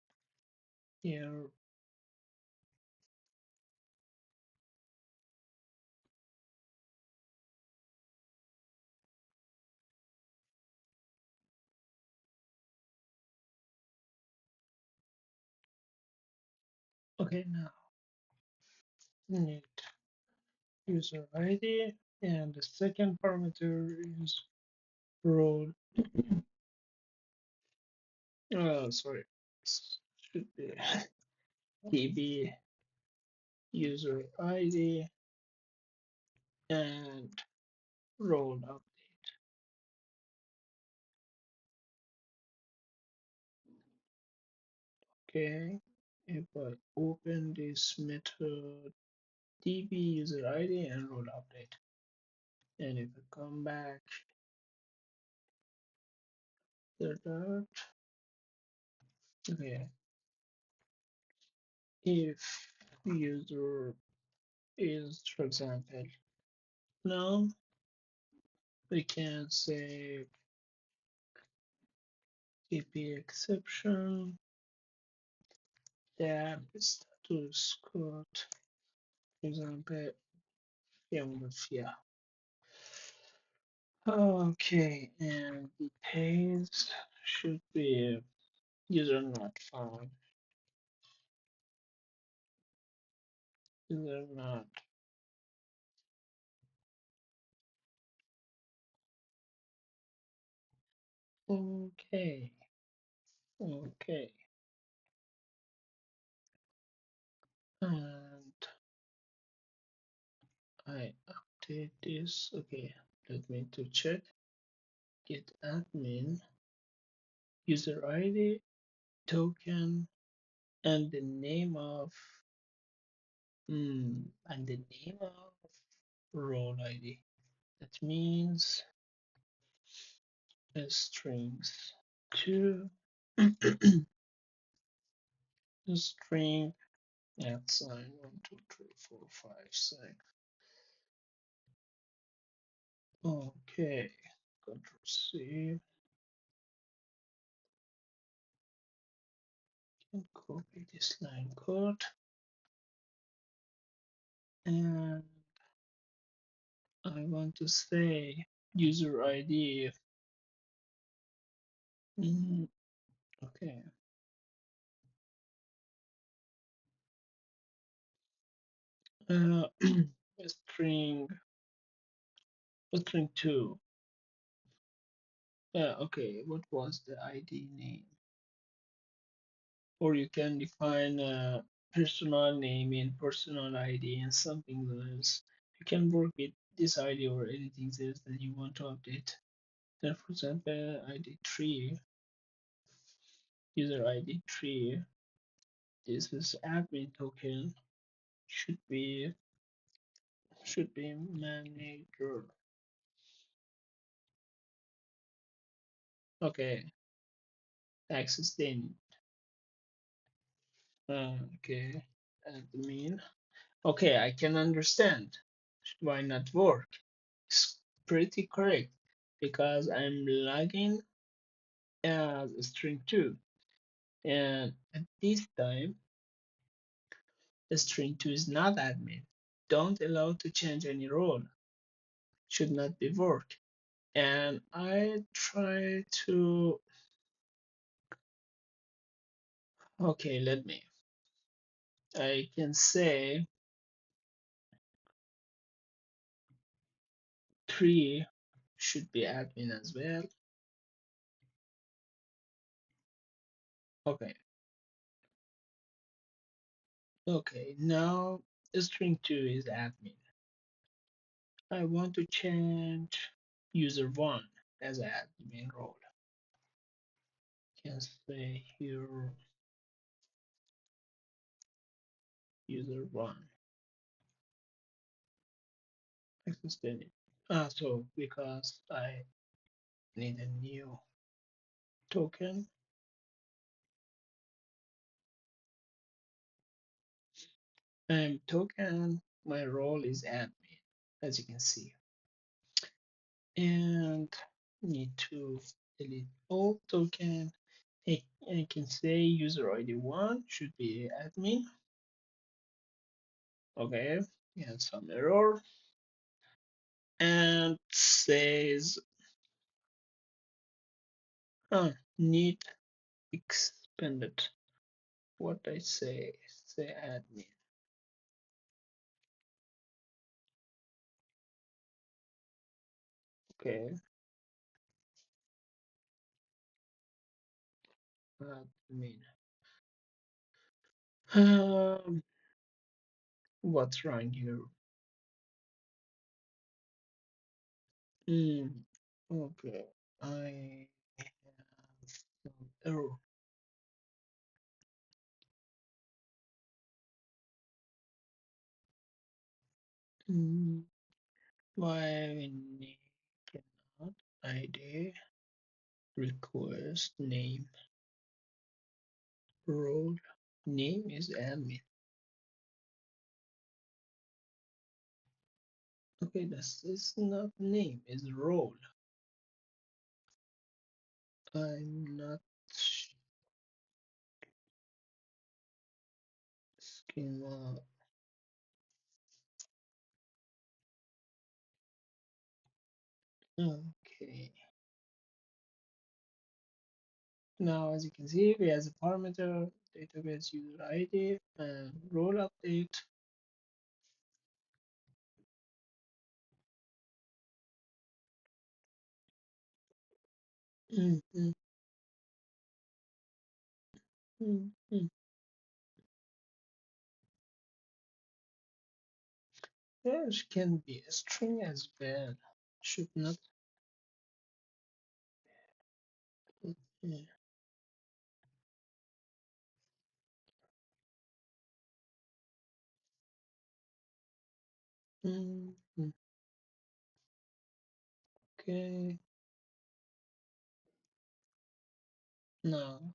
here. Okay, now need user ID, and the second parameter is role. Sorry, should be DB user ID and role update. Okay, if I open this method, DB user ID and role update, and if I come back to that, okay, if user is, for example, now We can say TP exception, tab status code, for example, Philadelphia. Okay, and the page should be user not found. User not. Okay. Okay. And I update this. Okay. Let me to check. Get admin, user ID, token, and the name of and the name of role ID. That means strings to string at sign 1, 2, 3, 4, 5, 6. Okay, Control C and copy this line code, and I want to say user ID. Okay. String string 2. Okay, what was the ID name? Or you can define a personal name in personal ID and something else. You can work with this ID or anything else that you want to update. Then, for example, ID 3, user ID 3. This is admin token. Should be manager. Okay, access then. Okay, admin. Okay, I can understand why not work. It's pretty correct because I'm logging as a string 2, and at this time the string 2 is not admin. Don't allow to change any role. Should not be work. And I try to okay, I can say 3 should be admin as well. Okay. Okay, now string 2 is admin. I want to change user 1 as admin role. Can say here user 1 existed. So because I need a new token, and token, my role is admin, as you can see. And need to delete all token. I can say user ID 1 should be admin. Okay, and some error. And says need expanded. What I say admin. Okay, admin. What's wrong here? Okay, I have some error. Why we need cannot ID request name role name is admin. Okay, this is not name, it's role. I'm not schema. Okay. Now, as you can see, we have a parameter, database user ID, and role update. Mm, mm, mm, mm. There can be a string as well. Should not. Yeah. Mm, mm. Okay. Now,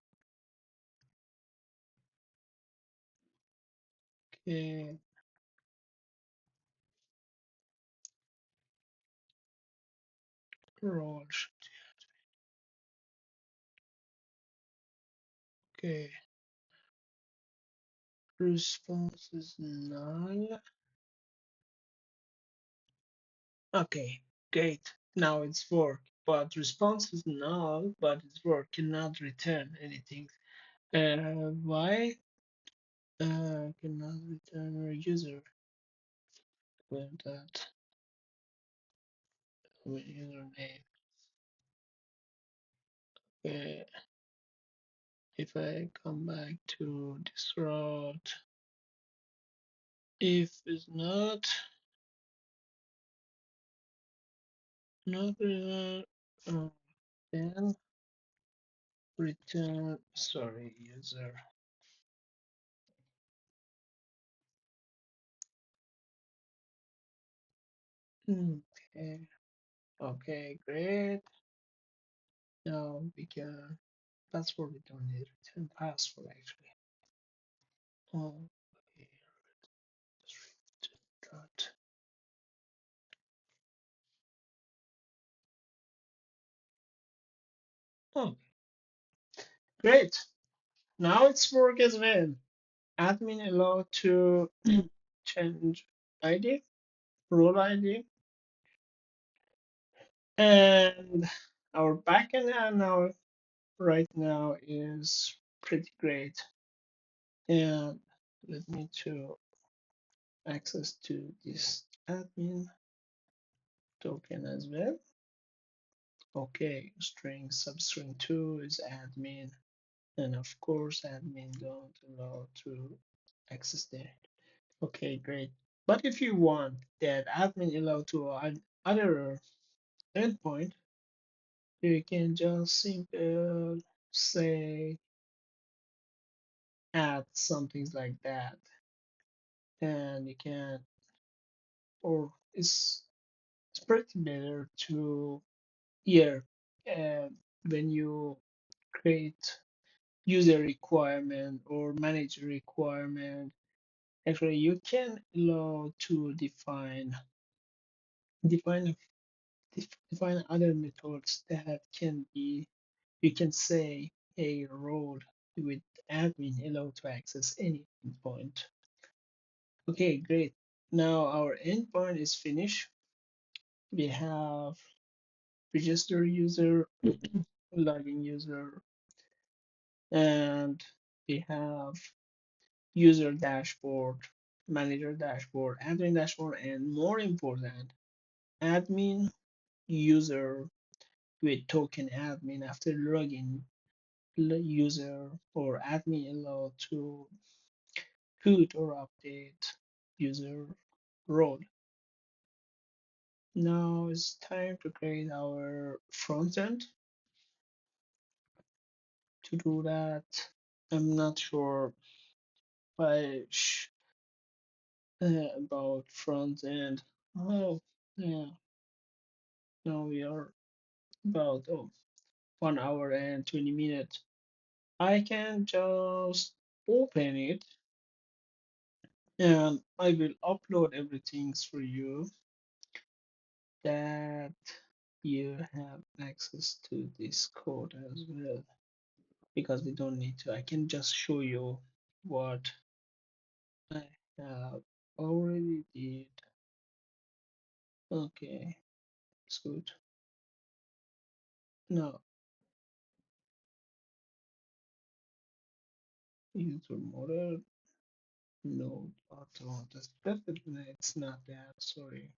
okay. Role. Okay. Response is null. Okay, great. Now it's work, but response is null, but it's work cannot return anything. Why? Cannot return a user with that with username. Okay, if I come back to this route, if it's not uh, then return sorry user. Okay, okay, great. Now we can password. We don't need return password actually. Okay, dot. Oh, great. Now it's work as well. Admin allowed to change ID, role ID, and our backend now right now is pretty great. And let me to access to this admin token as well. Okay, string substring 2 is admin, and of course admin don't allow to access there. Okay, great. But if you want that admin allow to add other endpoint, you can just simply say add some things like that, and you can, or it's pretty better to here uh, when you create user requirement or manager requirement. Actually, you can allow to define define other methods that can be you can say a role with admin allowed to access any endpoint. Okay, great. Now our endpoint is finished. We have register user, login user, and we have user dashboard, manager dashboard, admin dashboard, and more important, admin user with token admin after login user or admin allowed to put or update user role. Now it's time to create our front end. To do that, I'm not sure why about front end. Oh, yeah. Now we are about 1 hour and 20 minutes. I can just open it and I will upload everything for you. that you have access to this code as well, because we don't need to. I can just show you what I have already did. Okay, it's good. Now, user model, node auto. Definitely it's not that. Sorry.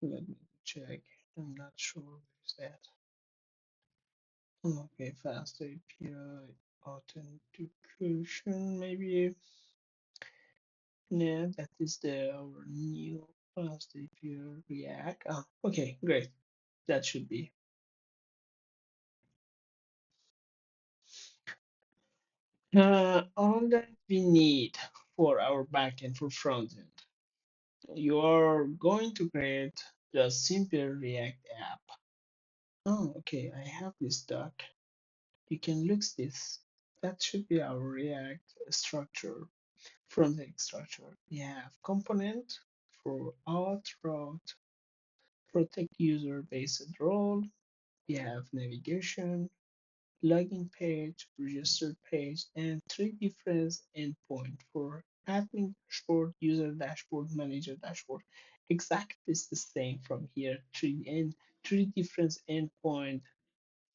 Let me check. I'm not sure where's that. Okay, fast API authentication, maybe. Yeah, that is our new fast API React. Ah, okay, great. That should be. All that we need for our backend for frontend. You are going to create just simple React app. Oh, okay, I have this doc. You can look this. That should be our React structure, front-end structure. We have component for auth, route, protect user-based role. We have navigation, login page, registered page, and three different endpoints for admin dashboard, user dashboard, manager dashboard. Exactly the same from here. Three different endpoint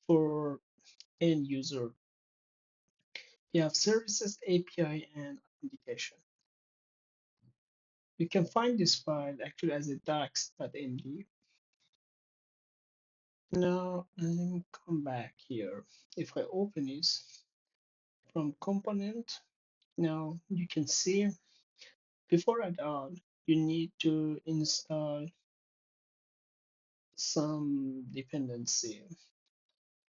for end user. You have services, API, and authentication. You can find this file actually as a docs.md. Now let me come back here. If I open this from component, now you can see before add on, you need to install some dependency.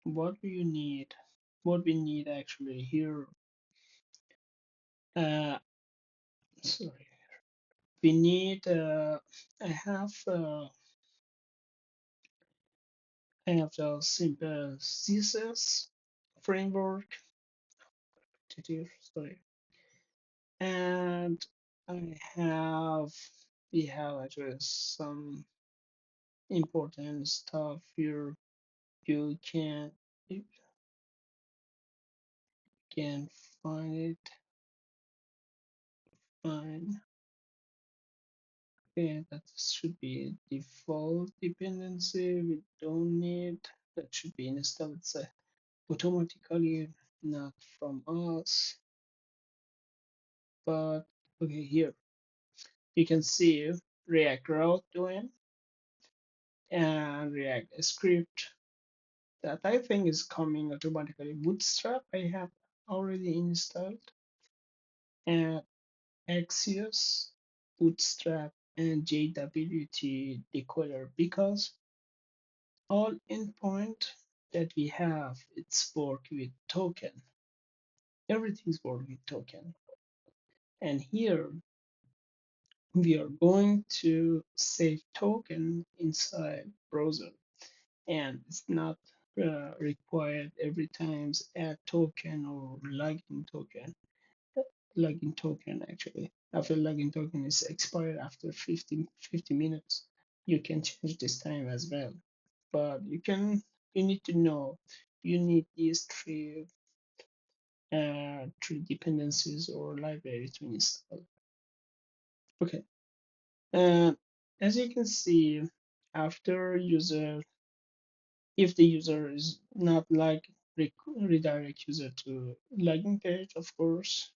What do you need? What we need actually here, uh, sorry, we need, I have, I have the simple CSS framework, sorry, and we have actually some important stuff here. You can find it fine. Okay, that should be default dependency. We don't need that should be installed automatically, not from us. But okay, here you can see React Route doing and React Script that I think is coming automatically. Bootstrap I have already installed, and Axios, Bootstrap, and JWT decoder, because all endpoint that we have, it's work with token. Everything's work with token. And here we are going to save token inside browser. And it's not required every time add token or login token. Login token actually. After login token is expired after 50 minutes, you can change this time as well. But you need to know you need these three dependencies or libraries to install. Okay. Uh, as you can see, after user, if the user is not like redirect user to login page, of course,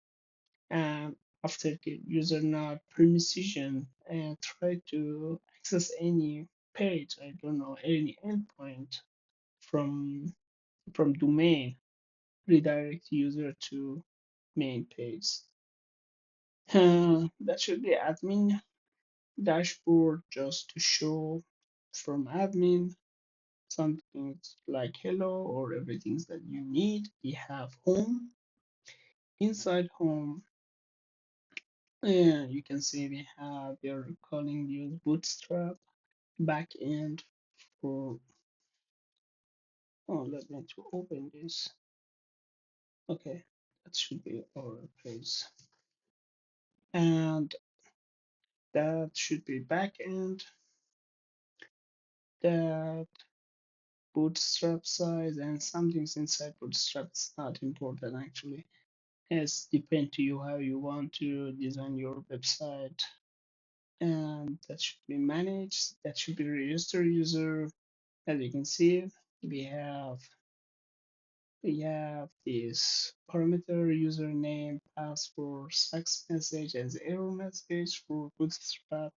and after the user not permission and try to access any page, I don't know, any endpoint from domain, redirect user to main page. That should be admin dashboard just to show from admin something like hello or everything that you need. We have home. Inside home, and you can see we are calling use bootstrap backend for, oh, let me to open this. Okay, that should be our page. And that should be backend. that bootstrap size and some things inside bootstrap is not important actually. It's depend to you how you want to design your website, and that should be managed. That should be register user. As you can see, we have we have this parameter username, password, success message as error message for bootstrap.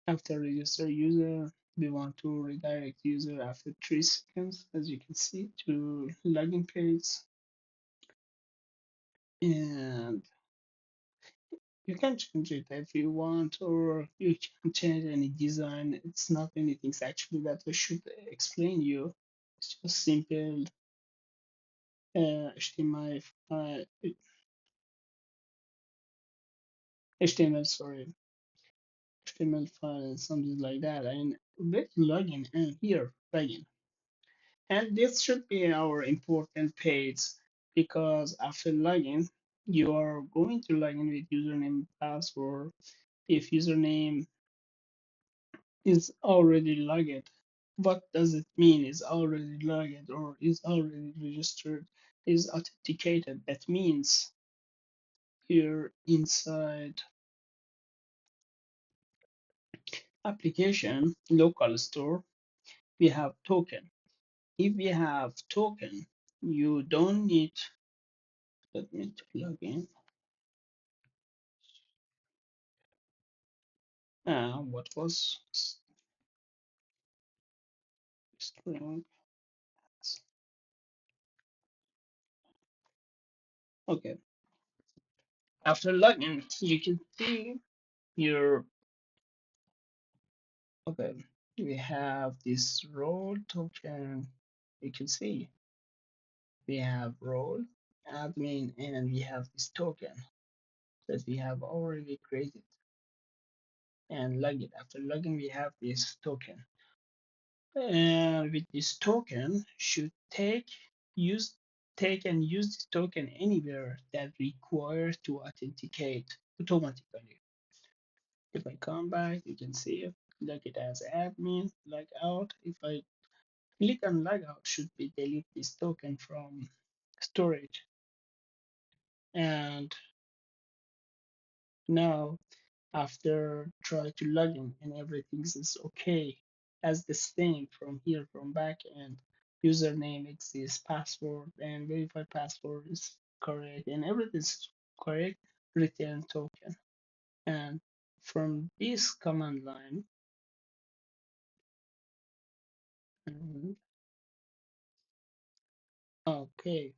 After register user, we want to redirect user after 3 seconds, as you can see, to login page. And you can change it if you want, or you can change any design. It's not anything actually that I should explain you. It's just simple HTML file, HTML, sorry, HTML file and something like that. And let's login and here login. And this should be our important page because after login, you are going to login with username and password. If username is already logged, what does it mean is already logged or is already registered, is authenticated? That means here inside application local store, we have token. If we have token, you don't need, let me log in. What was string? Okay. After login, you can see your, okay, we have this role token. You can see we have role, admin, and we have this token that we have already created and login. After login, we have this token. And with this token, should use take and use this token anywhere that requires to authenticate automatically. If I come back, you can see it, log it as admin, log out. If I click on log out, should be delete this token from storage. And now after try to log in and everything is okay as the same from here from backend, username exists, password and verified password is correct and everything is correct, return token. And from this command line, and okay,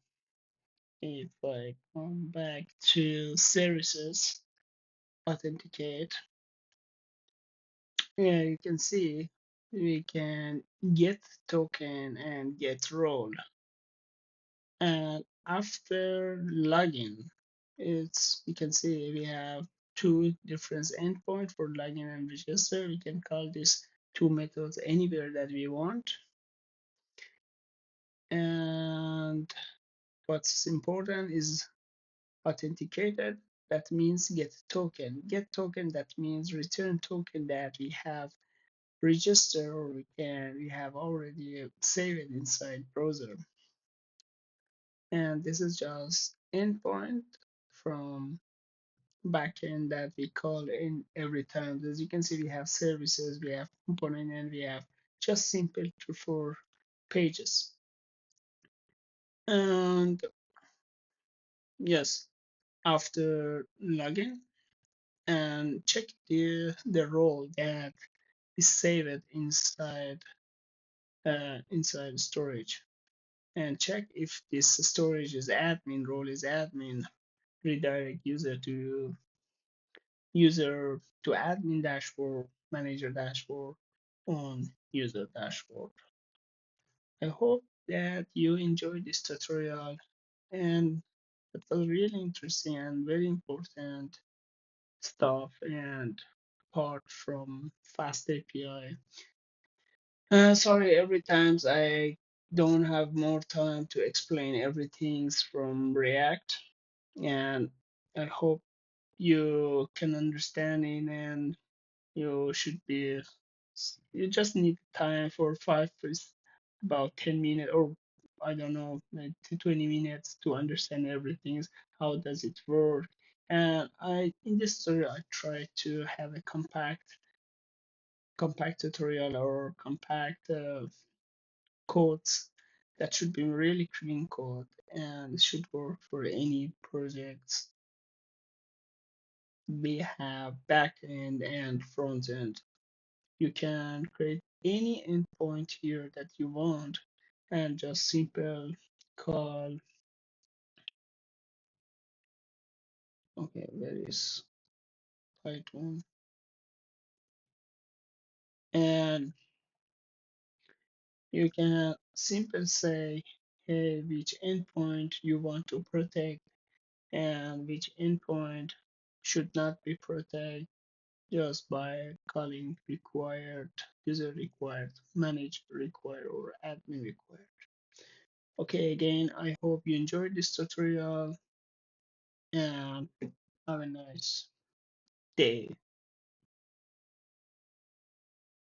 if I come back to services, authenticate, yeah, you can see we can get token and get role. And after login, it's you can see we have two different endpoints for login and register. We can call this two methods anywhere that we want. And what's important is authenticated. That means get token. Get token, that means return token that we have registered or we have already saved inside browser. And this is just endpoint from backend that we call in every time. As you can see, we have services, we have component, and we have just simple to for pages. And yes, after login and check the role that is saved inside storage, and check if this storage is admin, role is admin, redirect user to admin dashboard, manager dashboard, on user dashboard. I hope that you enjoyed this tutorial and it was really interesting and very important stuff and part from FastAPI. Sorry, every times I don't have more time to explain everything from React, and I hope you can understand it and you should be You just need time for about 10 minutes, or I don't know, like 20 minutes to understand everything. How does it work? And in this story, I try to have a compact tutorial or compact codes that should be really clean code and should work for any projects. We have backend and front end. You can create any endpoint here that you want and just simple call. Okay, where is Python? And you can simply say, hey, which endpoint you want to protect and which endpoint should not be protected just by calling required, user required, manage required, or admin required. Okay, again, I hope you enjoyed this tutorial and have a nice day.